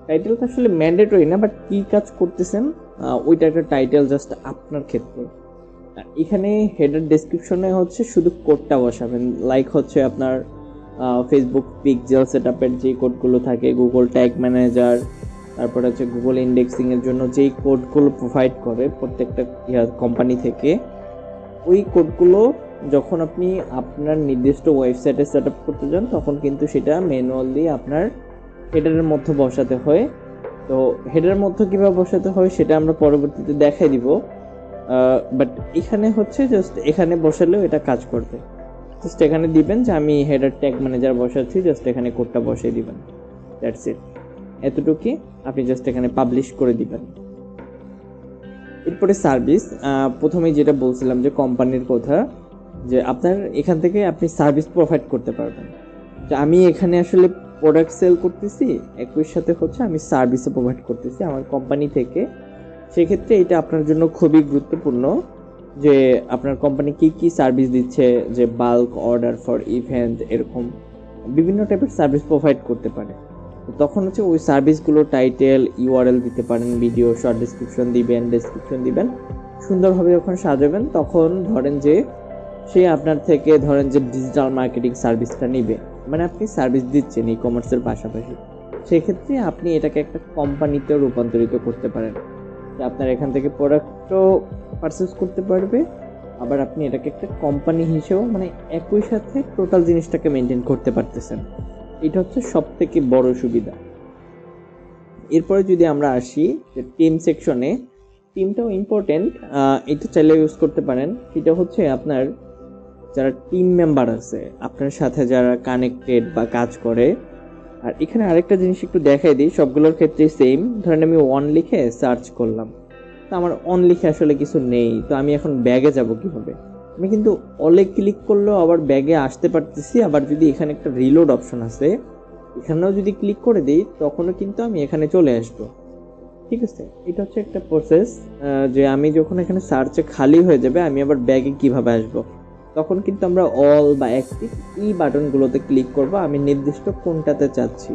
টাইটেলটা আসলে ম্যান্ডেটরি না, বাট কি কাজ করতেছেন ওইটা একটা টাইটেল জাস্ট আপনার ক্ষেত্রে। এখানে হেডার ডেসক্রিপশনে হচ্ছে শুধু কোডটা বসাবেন, লাইক হচ্ছে আপনার ফেসবুক পিক্সেল সেটআপের যে কোডগুলো থাকে, গুগল ট্যাগ ম্যানেজার, তারপরে হচ্ছে গুগল ইন্ডেক্সিংয়ের জন্য যেই কোডগুলো প্রোভাইড করে প্রত্যেকটা কোম্পানি থেকে, ওই কোডগুলো যখন আপনি আপনার নির্দিষ্ট ওয়েবসাইটে সেট আপ করতে যান তখন কিন্তু সেটা ম্যানুয়ালি আপনার হেডারের মধ্যে বসাতে হয়। তো হেডারের মধ্যে কীভাবে বসাতে হয় সেটা আমরা পরবর্তীতে দেখাই দিব, বাট এখানে হচ্ছে জাস্ট এখানে বসালেও এটা কাজ করবে। জাস্ট এখানে দিবেন যে আমি হেডার ট্যাগ ম্যানেজার বসাচ্ছি, জাস্ট এখানে কোডটা বসিয়ে দিবেন, দ্যাটস ইট। এতটুকুই, আপনি জাস্ট এখানে পাবলিশ করে দিবেন। এরপরে সার্ভিস, প্রথমেই যেটা বলছিলাম যে কোম্পানির কথা, যে আপনার এখান থেকে আপনি সার্ভিস প্রোভাইড করতে পারবেন। যে আমি এখানে আসলে প্রোডাক্ট সেল করতেছি, একই সাথে হচ্ছে আমি সার্ভিসও প্রোভাইড করতেছি আমার কোম্পানি থেকে। সেক্ষেত্রে এটা আপনার জন্য খুবই গুরুত্বপূর্ণ যে আপনার কোম্পানি কি কি সার্ভিস দিচ্ছে, যে বাল্ক অর্ডার ফর ইভেন্ট, এরকম বিভিন্ন টাইপের সার্ভিস প্রোভাইড করতে পারে। তখন হচ্ছে ওই সার্ভিসগুলো টাইটেল ইউআরএল দিতে পারেন, ভিডিও শর্ট ডেসক্রিপশন দিবেন সুন্দরভাবে যখন সাজাবেন তখন ধরেন যে সে আপনার থেকে ধরেন যে ডিজিটাল মার্কেটিং সার্ভিসটা নিবে, মানে আপনি সার্ভিস দিচ্ছেন ই কমার্সের পাশাপাশি, সেক্ষেত্রে আপনি এটাকে একটা কোম্পানিতেও রূপান্তরিত করতে পারেন। আপনার এখান থেকে প্রোডাক্টও পারচেস করতে পারবে, আবার আপনি এটাকে একটা কোম্পানি হিসেবেও মানে একই সাথে টোটাল জিনিসটাকে মেনটেন করতে পারতেছেন। এটা হচ্ছে সব থেকে বড় সুবিধা। এরপরে যদি আমরা আসি যে টিম সেকশনে, টিমটাও ইম্পর্টেন্ট, এটা চাইলে ইউজ করতে পারেন। এটা হচ্ছে আপনার যারা টিম মেম্বার আছে আপনার সাথে যারা কানেক্টেড বা কাজ করে। আর এখানে আরেকটা জিনিস একটু দেখাই দিই, সবগুলোর ক্ষেত্রে সেম। ধরেন আমি অন লিখে সার্চ করলাম, তো আমার অন লিখে আসলে কিছু নেই, তো আমি এখন ব্যাগে যাব কিভাবে? আমি কিন্তু অলে ক্লিক করলেও আবার ব্যাগে আসতে পারতেছি। আবার যদি এখানে একটা রিলোড অপশন আছে, এখানেও যদি ক্লিক করে দিই তখনও কিন্তু আমি এখানে চলে আসবো। ঠিক আছে, এটা হচ্ছে একটা প্রসেস যে আমি যখন এখানে সার্চে খালি হয়ে যাবে আমি আবার ব্যাগে কিভাবে আসবো, তখন কিন্তু আমরা অল বা অ্যাক্টিভ এই বাটনগুলোতে ক্লিক করব, আমি নির্দিষ্ট কোনটাতে চাচ্ছি,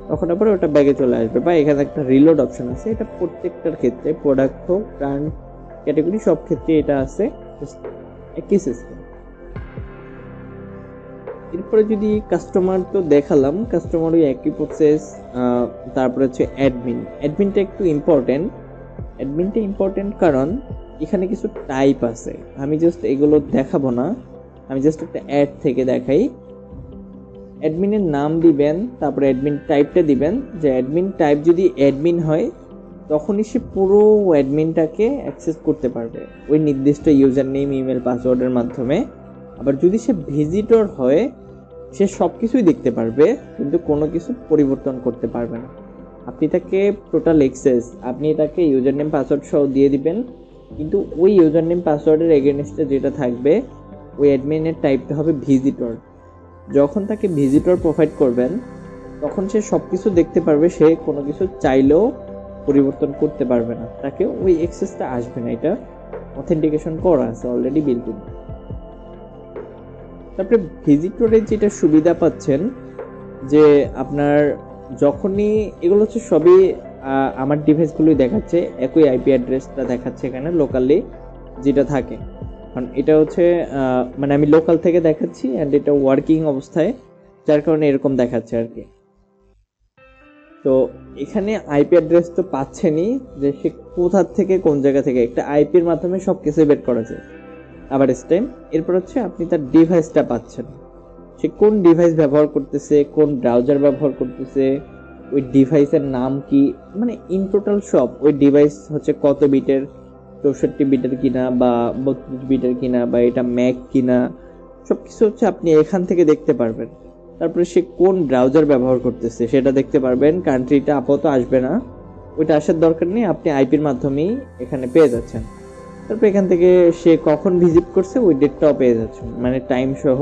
তখন আবার ওটা ব্যাগে চলে আসবে। বা এখানে একটা রিলোড অপশন আছে, এটা প্রত্যেকটার ক্ষেত্রে প্রোডাক্ট হোক ব্র্যান্ড ক্যাটাগরি সব ক্ষেত্রে এটা আছে, একই সিস্টেম। এরপরে যদি কাস্টমার তো দেখালাম, কাস্টমার ওই একই প্রসেস। তারপরে হচ্ছে অ্যাডমিনটা একটু ইম্পর্টেন্ট কারণ এখানে কিছু টাইপ আছে, আমি জাস্ট এগুলো দেখাবো না, আমি জাস্ট একটা অ্যাড থেকে দেখাই। অ্যাডমিনের নাম দিবেন, তারপরে অ্যাডমিন টাইপটা দিবেন, যে অ্যাডমিন টাইপ যদি অ্যাডমিন হয় তখনই সে পুরো অ্যাডমিনটাকে অ্যাক্সেস করতে পারবে ওই নির্দিষ্ট ইউজার নেম ইমেল পাসওয়ার্ডের মাধ্যমে। আবার যদি সে ভিজিটর হয় সে সব কিছুই দেখতে পারবে, কিন্তু কোনো কিছু পরিবর্তন করতে পারবে না। আপনি তাকে টোটাল অ্যাক্সেস, আপনি তাকে ইউজার নেম পাসওয়ার্ড সহ দিয়ে দিবেন, কিন্তু ওই ইউজার নেম পাসওয়ার্ডের এগেনস্টে যেটা থাকবে ওই অ্যাডমিনের টাইপটা হবে ভিজিটর। যখন তাকে ভিজিটর প্রোভাইড করবেন তখন সে সব কিছু দেখতে পারবে, সে কোনো কিছু চাইলেও পরিবর্তন করতে পারবে না, তাকে ওই অ্যাক্সেসটা আসবে না। এটা অথেন্টিকেশন করা আছে অলরেডি বিল্ট ইন। তারপরে ভিজিটরের যেটা সুবিধা পাচ্ছেন যে আপনার যখনই এগুলো হচ্ছে সবই আমার ডিভাইসগুলোই দেখাচ্ছে, একই আইপি অ্যাড্রেসটা দেখাচ্ছে এখানে লোকালি যেটা থাকে, কারণ এটা হচ্ছে মানে আমি লোকাল থেকে দেখাচ্ছি অ্যান্ড এটা ওয়ার্কিং অবস্থায়, যার কারণে এরকম দেখাচ্ছে আর কি। তো এখানে আইপি অ্যাড্রেস তো পাচ্ছেনই, যে সে কোথা থেকে কোন জায়গা থেকে, একটা আইপির মাধ্যমে সব কিছু বের করা যায়। আবার টাইম এরপর হচ্ছে আপনি তার ডিভাইসটা পাচ্ছেন, সে কোন ডিভাইস ব্যবহার করতেছে, কোন ব্রাউজার ব্যবহার করতেছে, ওই ডিভাইসের নাম কি, মানে ইন টোটাল সব, ওই ডিভাইস হচ্ছে কত বিটের, 64 বিটের কিনা বা 32 বিটের কিনা, বা এটা ম্যাক কিনা, সব কিছু হচ্ছে আপনি এখান থেকে দেখতে পারবেন। তারপরে সে কোন ব্রাউজার ব্যবহার করতেছে সেটা দেখতে পারবেন, কান্ট্রিটা আপাতত আসবে না, ওইটা আসার দরকার নেই, আপনি আইপির মাধ্যমেই এখানে পেয়ে যাচ্ছেন। তারপর এখান থেকে সে কখন ভিজিট করছে ওই ডেটটাও পেয়ে যাচ্ছেন, মানে টাইম সহ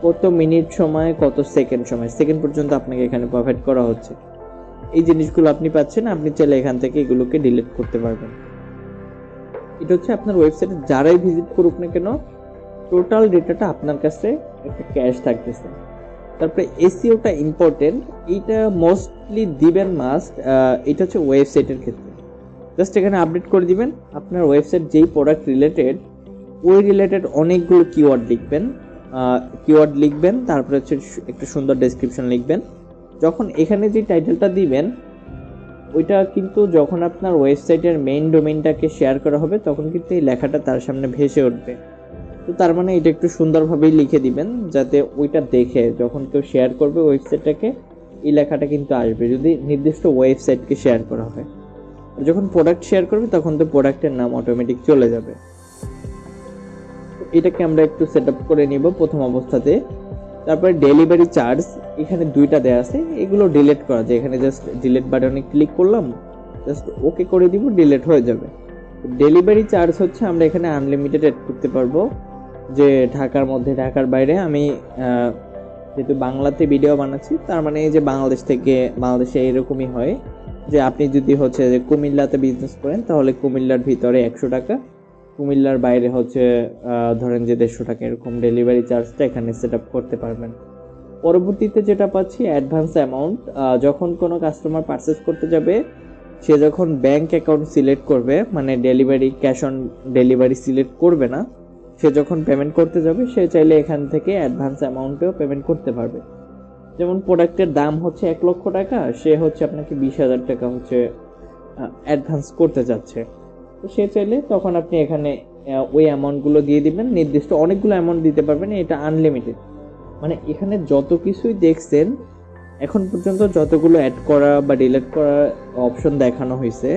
কত মিনিট সময়, কত সেকেন্ড সময়, সেকেন্ড পর্যন্ত আপনাকে এখানে প্রোভাইড করা হচ্ছে। এই জিনিসগুলো আপনি পাচ্ছেন, আপনি চাইলে এখান থেকে এগুলোকে ডিলিট করতে পারবেন। এটা হচ্ছে আপনার ওয়েবসাইটে যারাই ভিজিট করুক না কেন টোটাল ডেটাটা আপনার কাছে একটা ক্যাশ থাকতেছে। তারপরে এসইওটা ইম্পর্টেন্ট, এইটা মোস্টলি দিবেন মাস্ট। এটা হচ্ছে ওয়েবসাইটের ক্ষেত্রে জাস্ট এখানে আপডেট করে দিবেন, আপনার ওয়েবসাইট যেই প্রোডাক্ট রিলেটেড ওই রিলেটেড অনেকগুলো কিওয়ার্ড লিখবেন, তারপরে হচ্ছে একটা সুন্দর ডেসক্রিপশন লিখবেন। যখন এখানে যে টাইটেলটা দিবেন ওইটা কিন্তু যখন আপনার ওয়েবসাইটের মেইন ডোমেইনটাকে শেয়ার করা হবে তখন কিন্তু এই লেখাটা তার সামনে ভেসে উঠবে। তো তার মানে এটা একটু সুন্দরভাবেই লিখে দিবেন যাতে ওইটা দেখে যখন কেউ শেয়ার করবে ওয়েবসাইটটাকে এই লেখাটা কিন্তু আসবে, যদি নির্দিষ্ট ওয়েবসাইটকে শেয়ার করা হয়। আর যখন প্রোডাক্ট শেয়ার করবে তখন তো প্রোডাক্টের নাম অটোমেটিক চলে যাবে। এটাকে আমরা একটু সেট আপ করে নিব প্রথম অবস্থাতে। তারপরে ডেলিভারি চার্জ এখানে দুইটা দেওয়া আছে, এগুলো ডিলিট করা যায়, এখানে জাস্ট ডিলিট বাটনে ক্লিক করলাম, জাস্ট ওকে করে দিব, ডিলিট হয়ে যাবে। ডেলিভারি চার্জ হচ্ছে আমরা এখানে আনলিমিটেড অ্যাড করতে পারবো, যে ঢাকার মধ্যে ঢাকার বাইরে। আমি যেহেতু বাংলাতে ভিডিও বানাচ্ছি তার মানে যে বাংলাদেশে এরকমই হয় যে আপনি যদি হচ্ছে যে কুমিল্লাতে বিজনেস করেন তাহলে কুমিল্লার ভিতরে 100 টাকা, কুমিল্লার বাইরে হচ্ছে ধরেন যে 150 টাকা, এরকম ডেলিভারি চার্জটা এখানে সেট আপ করতে পারবেন। পরবর্তীতে যেটা পাচ্ছি অ্যাডভান্স অ্যামাউন্ট, যখন কোনো কাস্টমার পারচেস করতে যাবে, সে যখন ব্যাংক অ্যাকাউন্ট সিলেক্ট করবে, মানে delivery cash on delivery select করবে না, সে যখন পেমেন্ট করতে যাবে সে চাইলে এখান থেকে অ্যাডভান্স অ্যামাউন্টেও পেমেন্ট করতে পারবে। যেমন প্রোডাক্টের দাম হচ্ছে 1,00,000 টাকা, সে হচ্ছে আপনাকে 20,000 টাকা হচ্ছে অ্যাডভান্স করতে যাচ্ছে। তো সে চাইলে তখন আপনি এখানে ওই অ্যামাউন্টগুলো দিয়ে দিবেন, নির্দিষ্ট অনেকগুলো অ্যামাউন্ট দিতে পারবেন, এটা আনলিমিটেড। মানে এখানে যত কিছুই দেখছেন এখন পর্যন্ত, যতগুলো অ্যাড করা বা ডিলিট করা অপশন দেখানো হয়েছে,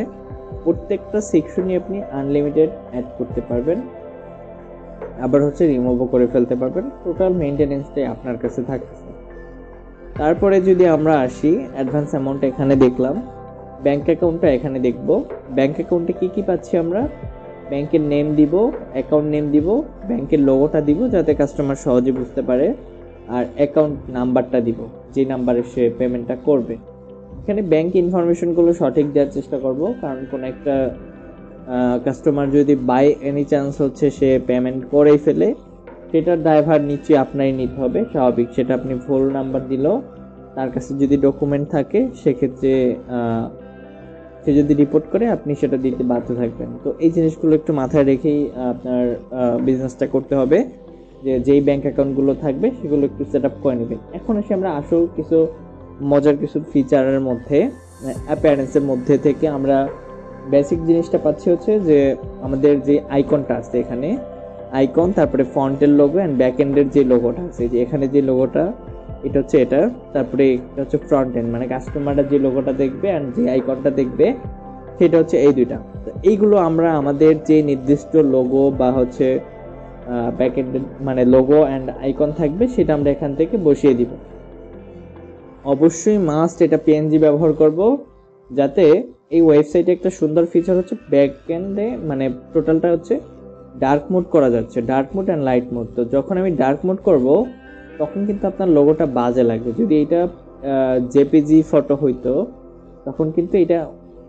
প্রত্যেকটা সেকশনই আপনি আনলিমিটেড অ্যাড করতে পারবেন, আবার হচ্ছে রিমুভও করে ফেলতে পারবেন। টোটাল মেইনটেনেন্সটাই আপনার কাছে থাকতেছে। তারপরে যদি আমরা আসি অ্যাডভান্স অ্যামাউন্ট, এখানে দেখলাম ব্যাংক অ্যাকাউন্টটা এখানে দেখব। ব্যাংক অ্যাকাউন্টে কি কি পাচ্ছি আমরা? ব্যাংকের নেম দিব, অ্যাকাউন্ট নেম দিব, ব্যাংকের লোগোটা দিব যাতে কাস্টমার সহজে বুঝতে পারে, আর অ্যাকাউন্ট নাম্বারটা দিব যে নাম্বারে সে পেমেন্টটা করবে। এখানে ব্যাংক ইনফরমেশনগুলো সঠিক দেওয়ার চেষ্টা করব, কারণ কোনো একটা কাস্টমার যদি বাই এনি চান্স হচ্ছে সে পেমেন্ট করেই ফেলে, সেটার ড্রাইভার নিচে আপনারই নিতে হবে, স্বাভাবিক। সেটা আপনি ভুল নাম্বার দিল, তার কাছে যদি ডকুমেন্ট থাকে সেক্ষেত্রে সে যদি রিপোর্ট করে আপনি সেটা দিতে বাধ্য থাকবেন। তো এই জিনিসগুলো একটু মাথায় রেখেই আপনার বিজনেসটা করতে হবে, যে যেই ব্যাংক অ্যাকাউন্টগুলো থাকবে সেগুলো একটু সেট আপ করে নেবেন। এখন এসে আমরা আসল কিছু মজার কিছু ফিচারের মধ্যে, অ্যাপিয়ারেন্সের মধ্যে থেকে আমরা বেসিক জিনিসটা পাচ্ছি হচ্ছে যে আমাদের যে আইকনটা আছে এখানে, আইকন, তারপরে ফন্টের লোগো অ্যান্ড ব্যাক এন্ডের যে লোগোটা আছে, যে এখানে যে লোগোটা এটা হচ্ছে এটা, তারপরে এটা হচ্ছে ফ্রন্ট এন্ড, মানে কাস্টমাররা যে লোগোটা দেখবে অ্যান্ড যে আইকনটা দেখবে সেটা হচ্ছে এই দুইটা। তো এইগুলো আমরা আমাদের যে নির্দিষ্ট লোগো বা হচ্ছে ব্যাক এন্ড মানে লোগো অ্যান্ড আইকন থাকবে সেটা আমরা এখান থেকে বসিয়ে দিব। অবশ্যই মাস্ট এটা পিএনজি ব্যবহার করব, যাতে এই ওয়েবসাইটে একটা সুন্দর ফিচার হচ্ছে ব্যাক এন্ডে, মানে টোটালটা হচ্ছে ডার্ক মোড করা যাচ্ছে, dark mode and light mode. তো যখন আমি ডার্ক মোড করব তখন কিন্তু আপনার লোগোটা বাজে লাগবে। যদি এটা জেপিজি ফটো হইতো তখন কিন্তু এটা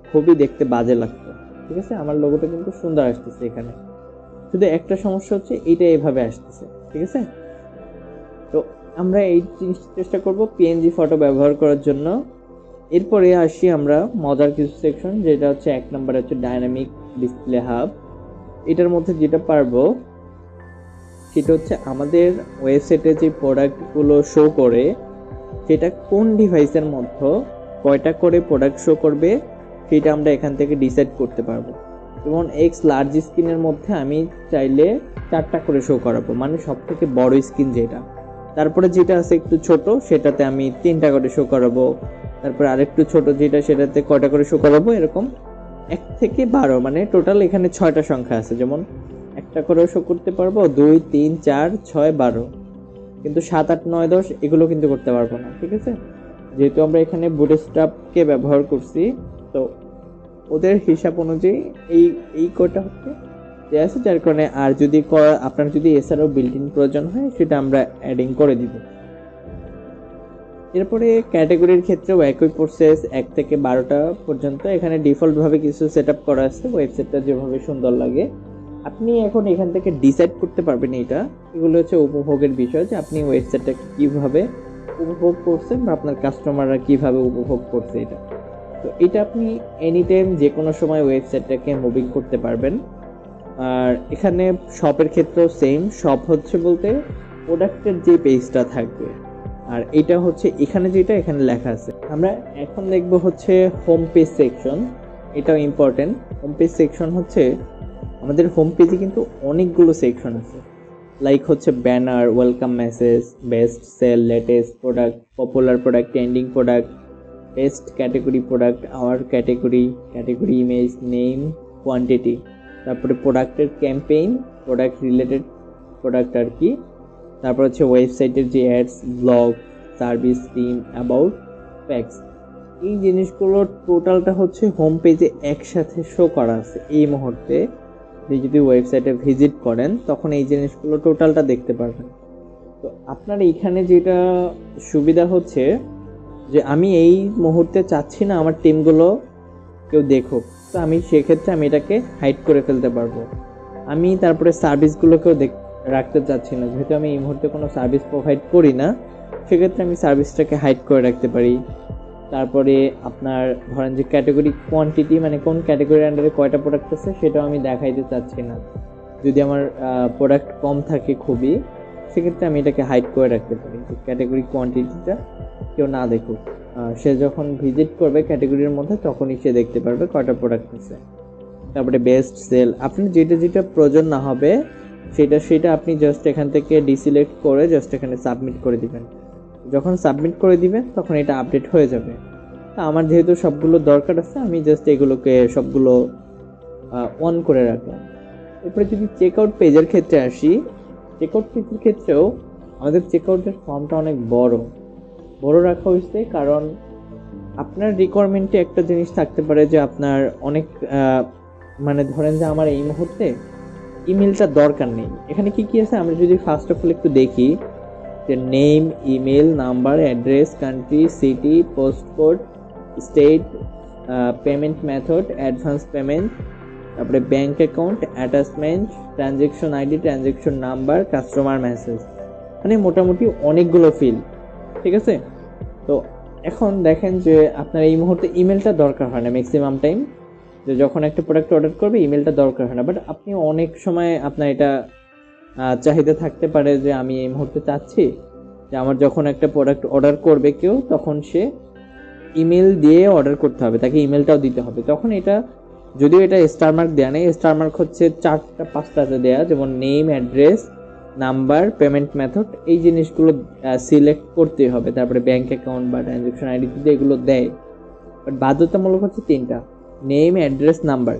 খুবই দেখতে বাজে লাগতো। ঠিক আছে, আমার লোগোটা কিন্তু সুন্দর আসতেছে এখানে, শুধু একটা সমস্যা হচ্ছে এইটা এভাবে আসতেছে। ঠিক আছে, তো আমরা এই জিনিসটা চেষ্টা করব পিএনজি ফটো ব্যবহার করার জন্য। এরপরে আসি আমরা মজার কিছু সেকশন, যেটা হচ্ছে 1 নম্বরে হচ্ছে ডাইনামিক ডিসপ্লে হাব। এটার মধ্যে যেটা পারবো সেটা হচ্ছে আমাদের ওয়েবসাইটে যে প্রোডাক্টগুলো শো করে সেটা কোন ডিভাইসের মধ্যে কয়টা করে প্রোডাক্ট শো করবে সেটা আমরা এখান থেকে ডিসাইড করতে পারবো। যেমন এক্স লার্জ স্ক্রিনের মধ্যে আমি চাইলে 4টা করে শো করাবো, মানে সব থেকে বড় স্ক্রিন যেটা। তারপরে যেটা আছে একটু ছোট সেটাতে আমি 3টা করে শো করাবো, তারপরে আরেকটু ছোট যেটা সেটাতে কয়টা করে শো করাবো, এরকম 1 থেকে 12, মানে টোটাল এখানে 6টা সংখ্যা আছে। যেমন একটা করেও শো করতে পারবো, 2, 3, 4, 6, 12, কিন্তু 7, 8, 9, 10 এগুলো কিন্তু করতে পারবো না। ঠিক আছে, যেহেতু আমরা এখানে বুটস্ট্র্যাপকে ব্যবহার করছি, তো ওদের হিসাব অনুযায়ী এই কোডটা হচ্ছে দেওয়া আছে, যার কারণে আর যদি আপনার যদি এছাড়াও বিল্ট ইন প্রয়োজন হয় সেটা আমরা অ্যাডিং করে দিব। এরপরে ক্যাটাগরির ক্ষেত্রেও একই প্রসেস, 1 থেকে 12টা পর্যন্ত এখানে ডিফল্টভাবে কিছু সেট আপ করা আছে, ওয়েবসাইটটা যেভাবে সুন্দর লাগে। আপনি এখন এখান থেকে ডিসাইড করতে পারবেন এগুলো হচ্ছে উপভোগের বিষয়, যে আপনি ওয়েবসাইটটাকে কীভাবে উপভোগ করছেন বা আপনার কাস্টমাররা কীভাবে উপভোগ করছে এটা। তো এটা আপনি এনি টাইম যে কোনো সময় ওয়েবসাইটটাকে মুভিং করতে পারবেন। আর এখানে শপের ক্ষেত্রেও সেম, শপ হচ্ছে বলতে প্রোডাক্টের যে পেজটা থাকবে, আর এটা হচ্ছে এখানে যেটা এখানে লেখা আছে। আমরা এখন দেখবো হচ্ছে হোম পেজ সেকশন, এটাও ইম্পর্টেন্ট। হোম পেজ সেকশন হচ্ছে আমাদের হোম পেজে কিন্তু অনেকগুলো সেকশন আছে, লাইক হচ্ছে banner, welcome message, best sale, latest product, popular product, trending product, best category product, our category, category image, name, quantity, তারপরে প্রোডাক্টের ক্যাম্পেইন, প্রোডাক্ট রিলেটেড প্রোডাক্ট আর কি, তারপর হচ্ছে ওয়েবসাইটের যে ads, blog, service, team, about, facts. এই জিনিসগুলো টোটালটা হচ্ছে হোম পেজে একসাথে শো করা আছে এই মুহূর্তে। যদি ওয়েবসাইটে ভিজিট করেন তখন এই জিনিসগুলো টোটালটা দেখতে পারবেন। তো আপনার এইখানে যেটা সুবিধা হচ্ছে যে আমি এই মুহূর্তে চাচ্ছি না আমার টিমগুলো কেউ দেখুক, তো আমি সেক্ষেত্রে আমি এটাকে হাইড করে ফেলতে পারবো। আমি তারপরে সার্ভিসগুলোকেও রাখতে চাচ্ছি না, যেহেতু আমি এই মুহূর্তে কোনো সার্ভিস প্রোভাইড করি না, সেক্ষেত্রে আমি সার্ভিসটাকে হাইড করে রাখতে পারি। তারপরে আপনার ধরেন যে ক্যাটাগরি কোয়ান্টিটি, মানে কোন ক্যাটাগরির আন্ডারে কয়টা প্রোডাক্ট আছে সেটাও আমি দেখাইতে চাচ্ছি না। যদি আমার প্রোডাক্ট কম থাকে খুবই, সেক্ষেত্রে আমি এটাকে হাইড করে রাখতে পারি, যে ক্যাটাগরি কোয়ান্টিটিটা কেউ না দেখুক। সে যখন ভিজিট করবে ক্যাটাগরির মধ্যে তখনই সে দেখতে পারবে কয়টা প্রোডাক্ট আছে। তারপরে বেস্ট সেল, আপনার যেটা যেটা প্রয়োজন না হবে সেটা আপনি জাস্ট এখান থেকে ডিসিলেক্ট করে জাস্ট এখানে সাবমিট করে দিবেন। যখন সাবমিট করে দিবেন তখন এটা আপডেট হয়ে যাবে। তা আমার যেহেতু সবগুলো দরকার আছে, আমি জাস্ট এগুলোকে সবগুলো অন করে রাখলাম। এরপরে যদি চেক আউট পেজের ক্ষেত্রে আসি, চেক আউট পেজের ক্ষেত্রেও আমাদের চেক আউটের ফর্মটা অনেক বড় রাখা হয়েছে, কারণ আপনার রিকোয়ারমেন্টে একটা জিনিস থাকতে পারে যে আপনার অনেক মানে ধরেন যে আমার এই মুহূর্তে ইমেলটা দরকার নেই। এখানে কি কি আছে আমরা যদি ফার্স্ট অফ অল একটু দেখি, যে name, email, number, address, country, city, postcode, state, payment method, advance payment, তারপরে bank account, attachment, transaction ID, transaction number, customer message, মানে মোটামুটি অনেকগুলো ফিল্ড। ঠিক আছে, তো এখন দেখেন যে আপনার এই মুহূর্তে ইমেলটা দরকার হয় না ম্যাক্সিমাম টাইম, যে যখন একটা প্রোডাক্ট অর্ডার করবে ইমেলটা দরকার হয় না। বাট আপনি অনেক সময় আপনার এটা চাহিদা থাকতে পারে যে আমি এই মুহূর্তে চাচ্ছি যে আমার যখন একটা প্রোডাক্ট অর্ডার করবে কেউ, তখন সে ইমেল দিয়ে অর্ডার করতে হবে, তাকে ইমেলটাও দিতে হবে। তখন এটা যদিও এটা স্টার মার্ক দেওয়া নেই, স্টার মার্ক হচ্ছে 4-5টাতে দেওয়া, যেমন name, address, number, payment method, এই জিনিসগুলো সিলেক্ট করতে হবে। তারপরে ব্যাংক অ্যাকাউন্ট বা ট্রানজ্যাকশন আইডি যদি এগুলো দেয়, বাট বাধ্যতামূলক হচ্ছে 3টা, নেম, অ্যাড্রেস, নাম্বার।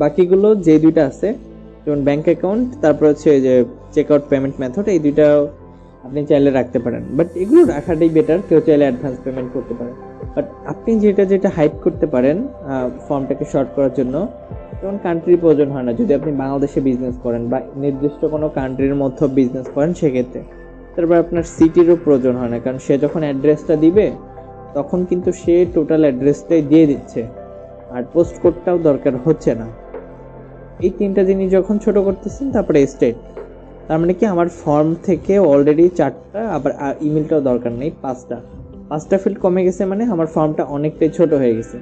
বাকিগুলো যে 2টা আছে, যেমন ব্যাংক অ্যাকাউন্ট, তারপর হচ্ছে যে চেক আউট পেমেন্ট মেথড, এই 2টা আপনি চাইলে রাখতে পারেন। বাট এগুলো রাখাটাই বেটার, কেউ চাইলে অ্যাডভান্স পেমেন্ট করতে পারেন। বাট আপনি যেটা হাইড করতে পারেন ফর্মটাকে শর্ট করার জন্য, যেমন কান্ট্রির প্রয়োজন হয় না যদি আপনি বাংলাদেশে বিজনেস করেন বা নির্দিষ্ট কোনো কান্ট্রির মধ্যে বিজনেস করেন সেক্ষেত্রে। তারপর আপনার সিটিরও প্রয়োজন হয় না, কারণ সে যখন অ্যাড্রেসটা দিবে তখন কিন্তু সে টোটাল অ্যাড্রেসটাই দিয়ে দিচ্ছে, আর পোস্ট কোডটাও দরকার হচ্ছে না। এই 3টা জিনিস যখন ছোট করতেছেন, তারপরে স্টেট, তার মানে কি আমার ফর্ম থেকে অলরেডি 4টা, আবার ইমেলটাও দরকার নেই, 5টা ফিল্ড কমে গেছে, মানে আমার ফর্মটা অনেকটাই ছোট হয়ে গেছে।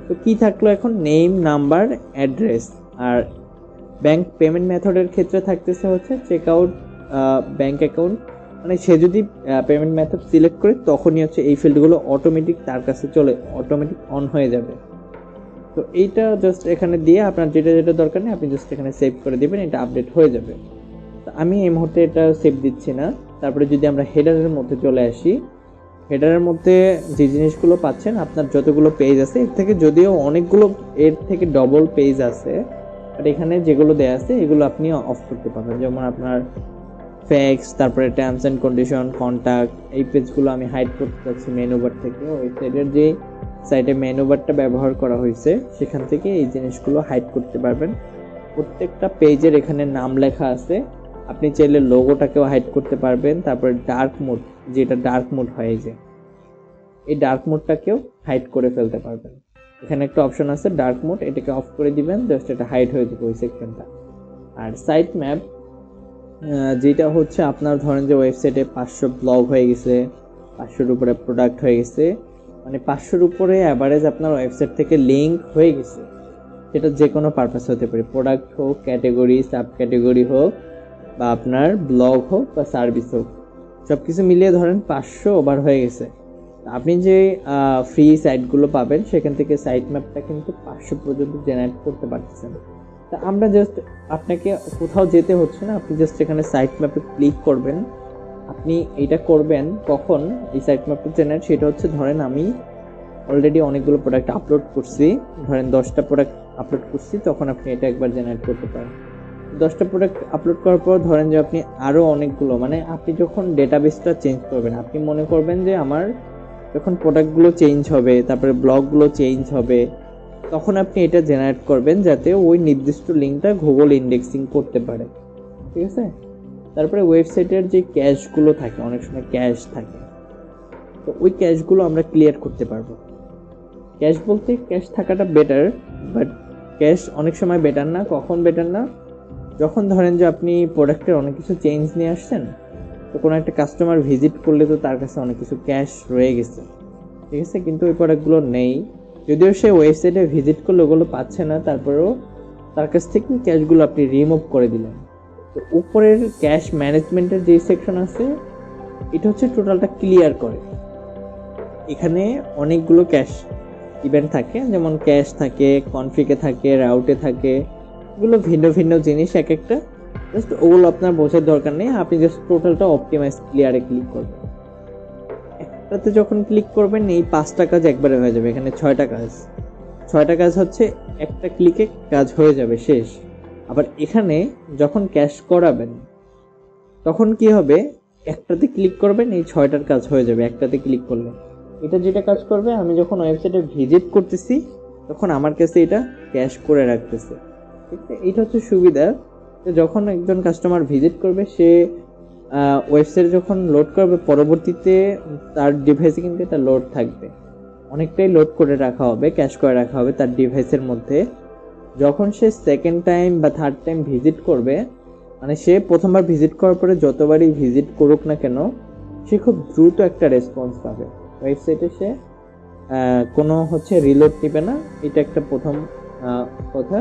তো কি থাকলো এখন, নেম, নাম্বার, অ্যাড্রেস। আর ব্যাংক পেমেন্ট মেথডের ক্ষেত্রে থাকতেছে হচ্ছে চেক আউট, ব্যাংক অ্যাকাউন্ট, মানে সে যদি পেমেন্ট মেথড সিলেক্ট করে তখনই হচ্ছে এই ফিল্ডগুলো অটোমেটিক তার কাছে অটোমেটিক অন হয়ে যাবে। তো এইটা জাস্ট এখানে দিয়ে আপনার যেটা দরকার নেই আপনি জাস্ট এখানে সেভ করে দিবেন, এটা আপডেট হয়ে যাবে। তো আমি এই মুহূর্তে এটা সেভ দিচ্ছি না। তারপরে যদি আমরা হেডারের মধ্যে চলে আসি, হেডারের মধ্যে যে জিনিসগুলো পাচ্ছেন, আপনার যতগুলো পেজ আছে এর থেকে যদিও অনেকগুলো, এর থেকে ডবল পেজ আছে, বাট এখানে যেগুলো দেওয়া আছে এগুলো আপনি অফ করতে পারবেন। যেমন আপনার ফ্যাক্স, তারপরে টার্মস অ্যান্ড কন্ডিশন, কন্ট্যাক্ট, এই পেজগুলো আমি হাইড করতে চাচ্ছি মেনু বার থেকে। ওয়েবসাইটের যে সাইটে মেনু বারটা ব্যবহার করা হয়েছে সেখান থেকে এই জিনিসগুলো হাইড করতে পারবেন। প্রত্যেকটা পেজের এখানে নাম লেখা আছে, আপনি চাইলে লোগোটাকেও হাইড করতে পারবেন। তারপরে ডার্ক মোড, যেটা ডার্ক মোড হয়, এই ডার্ক মোডটাকেও হাইড করে ফেলতে পারবেন। এখানে একটা অপশন আছে ডার্ক মোড, এটাকে অফ করে দিবেন, জাস্ট এটা হাইড হয়ে যাবে ওই সেকশনটা। আর সাইট ম্যাপ, যেটা হচ্ছে আপনার ধরেন যে ওয়েবসাইটে 500 ব্লগ হয়ে গেছে, 500-র উপরে প্রোডাক্ট হয়ে গেছে, মানে 500-র উপরে অ্যাভারেজ আপনার ওয়েবসাইট থেকে লিঙ্ক হয়ে গেছে। সেটা যে কোনো পারপাস হতে পারে, প্রোডাক্ট হোক, ক্যাটাগরি, সাব ক্যাটাগরি হোক, বা আপনার ব্লগ হোক বা সার্ভিস হোক, সব কিছু মিলিয়ে ধরেন 500 ওভার হয়ে গেছে। আপনি যে ফ্রি সাইটগুলো পাবেন সেখান থেকে সাইট ম্যাপটা কিন্তু 500 পর্যন্ত জেনারেট করতে পারতেছেন। তা আমরা জাস্ট, আপনাকে কোথাও যেতে হচ্ছে না, আপনি জাস্ট এখানে সাইট ম্যাপে ক্লিক করবেন। আপনি এটা করবেন কখন এই সাইট ম্যাপটা জেনারেট, সেটা হচ্ছে ধরেন আমি অলরেডি অনেকগুলো প্রোডাক্ট আপলোড করছি, ধরেন 10টা প্রোডাক্ট আপলোড করছি, তখন আপনি এটা একবার জেনারেট করতে পারেন। 10টা প্রোডাক্ট আপলোড করার পর ধরেন যে আপনি আরও অনেকগুলো, মানে আপনি যখন ডেটাবেসটা চেঞ্জ করবেন, আপনি মনে করবেন যে আমার যখন প্রোডাক্টগুলো চেঞ্জ হবে, তারপরে ব্লগগুলো চেঞ্জ হবে, তখন আপনি এটা জেনারেট করবেন যাতে ওই নির্দিষ্ট লিঙ্কটা গুগল ইন্ডেক্সিং করতে পারে। ঠিক আছে, তারপরে ওয়েবসাইটের যে ক্যাশগুলো থাকে, অনেক সময় ক্যাশ থাকে, তো ওই ক্যাশগুলো আমরা ক্লিয়ার করতে পারবো। ক্যাশ বলতে ক্যাশ থাকাটা বেটার, বাট ক্যাশ অনেক সময় বেটার না। কখন বেটার না, যখন ধরেন যে আপনি প্রোডাক্টের অনেক কিছু চেঞ্জ নিয়ে আসছেন, তো কোনো একটা কাস্টমার ভিজিট করলে তো তার কাছে অনেক কিছু ক্যাশ রয়ে গেছে, ঠিক আছে, কিন্তু ওই প্রোডাক্টগুলো নেই, যদিও সে ওয়েবসাইটে ভিজিট করলে ওগুলো পাচ্ছে না, তারপরেও তার কাছ থেকে ক্যাশগুলো আপনি রিমুভ করে দিলেন। তো উপরের ক্যাশ ম্যানেজমেন্টের যে সেকশন আছে, এটা হচ্ছে টোটালটা ক্লিয়ার করে। এখানে অনেকগুলো ক্যাশ ইভেন্ট থাকে, যেমন ক্যাশ থাকে, কনফিগে থাকে, রাউটে থাকে, এগুলো ভিন্ন ভিন্ন জিনিস এক একটা। জাস্ট ওগুলো আপনার বোঝার দরকার নেই, আপনি জাস্ট টোটালটা অপটিমাইজ ক্লিয়ারে ক্লিক করবেন। একটাতে যখন ক্লিক করবেন এই 5টা কাজ একবারে হয়ে যাবে। এখানে 6টা কাজ, 6টা কাজ হচ্ছে একটা ক্লিকে কাজ হয়ে যাবে, শেষ। আবার এখানে যখন ক্যাশ করাবেন তখন কি হবে, একটাতে ক্লিক করবেন এই 6টার কাজ হয়ে যাবে একটাতে ক্লিক করলে। এটা যেটা কাজ করবে, আমি যখন ওয়েবসাইটে ভিজিট করতেছি তখন আমার কাছে এটা ক্যাশ করে রাখতেছে, ঠিক আছে। এটা হচ্ছে সুবিধা, যখন একজন কাস্টমার ভিজিট করবে, সে ওয়েবসাইট যখন লোড করবে, পরবর্তীতে তার ডিভাইসে কিন্তু এটা লোড থাকবে, অনেকটাই লোড করে রাখা হবে, ক্যাশ করে রাখা হবে তার ডিভাইসের মধ্যে। যখন সে সেকেন্ড টাইম বা থার্ড টাইম ভিজিট করবে, মানে সে প্রথমবার ভিজিট করার পরে যতবারই ভিজিট করুক না কেন, সে খুব দ্রুত একটা রেসপন্স পাবে ওয়েবসাইটে। সে কোনো রিলোড নেবে না, এটা একটা প্রথম কথা,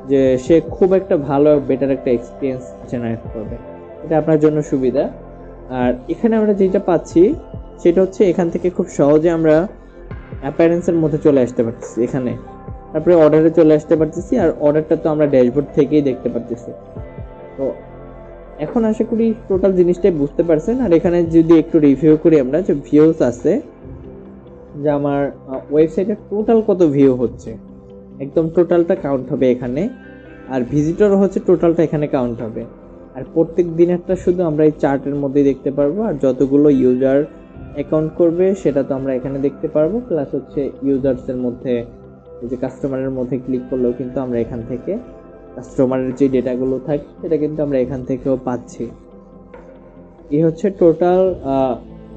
যে সে খুব একটা ভালো বেটার একটা এক্সপিরিয়েন্স জেনারেট করবে, এটা আপনার জন্য সুবিধা। আর এখানে আমরা যেটা পাচ্ছি সেটা হচ্ছে, এখান থেকে খুব সহজে আমরা অ্যাপিয়ারেন্সের মধ্যে চলে আসতে পারতেছি, এখানে তারপরে অর্ডারে চলে আসতে পারতেছি, আর অর্ডারটা তো আমরা ড্যাশবোর্ড থেকেই দেখতে পারতেছি। তো এখন আশা করি টোটাল জিনিসটাই বুঝতে পারছেন। আর এখানে যদি একটু রিভিউ করি আমরা, যে ভিউজ আছে, যে আমার ওয়েবসাইটে টোটাল কত ভিউ হচ্ছে, একদম টোটালটা কাউন্ট হবে এখানে, আর ভিজিটর হচ্ছে টোটালটা এখানে কাউন্ট হবে। আর প্রত্যেক দিনেরটা শুধু আমরা এই চার্টের মধ্যেই দেখতে পারবো, আর যতগুলো ইউজার অ্যাকাউন্ট করবে সেটা তো আমরা এখানে দেখতে পারবো, প্লাস ইউজার্সের মধ্যে, এই যে কাস্টমারের মধ্যে ক্লিক করলেও কিন্তু আমরা এখান থেকে কাস্টমারের যে ডেটাগুলো থাকে সেটা কিন্তু আমরা এখান থেকেও পাচ্ছি। এই হচ্ছে টোটাল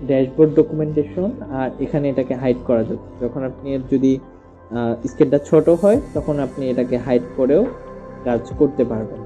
ড্যাশবোর্ড ডকুমেন্টেশন। আর এখানে এটাকে হাইড করা যাবে, যখন আপনি যদি স্ক্রিনটা ছোট হয় তখন আপনি এটাকে হাইড করেও কাজ করতে পারবেন।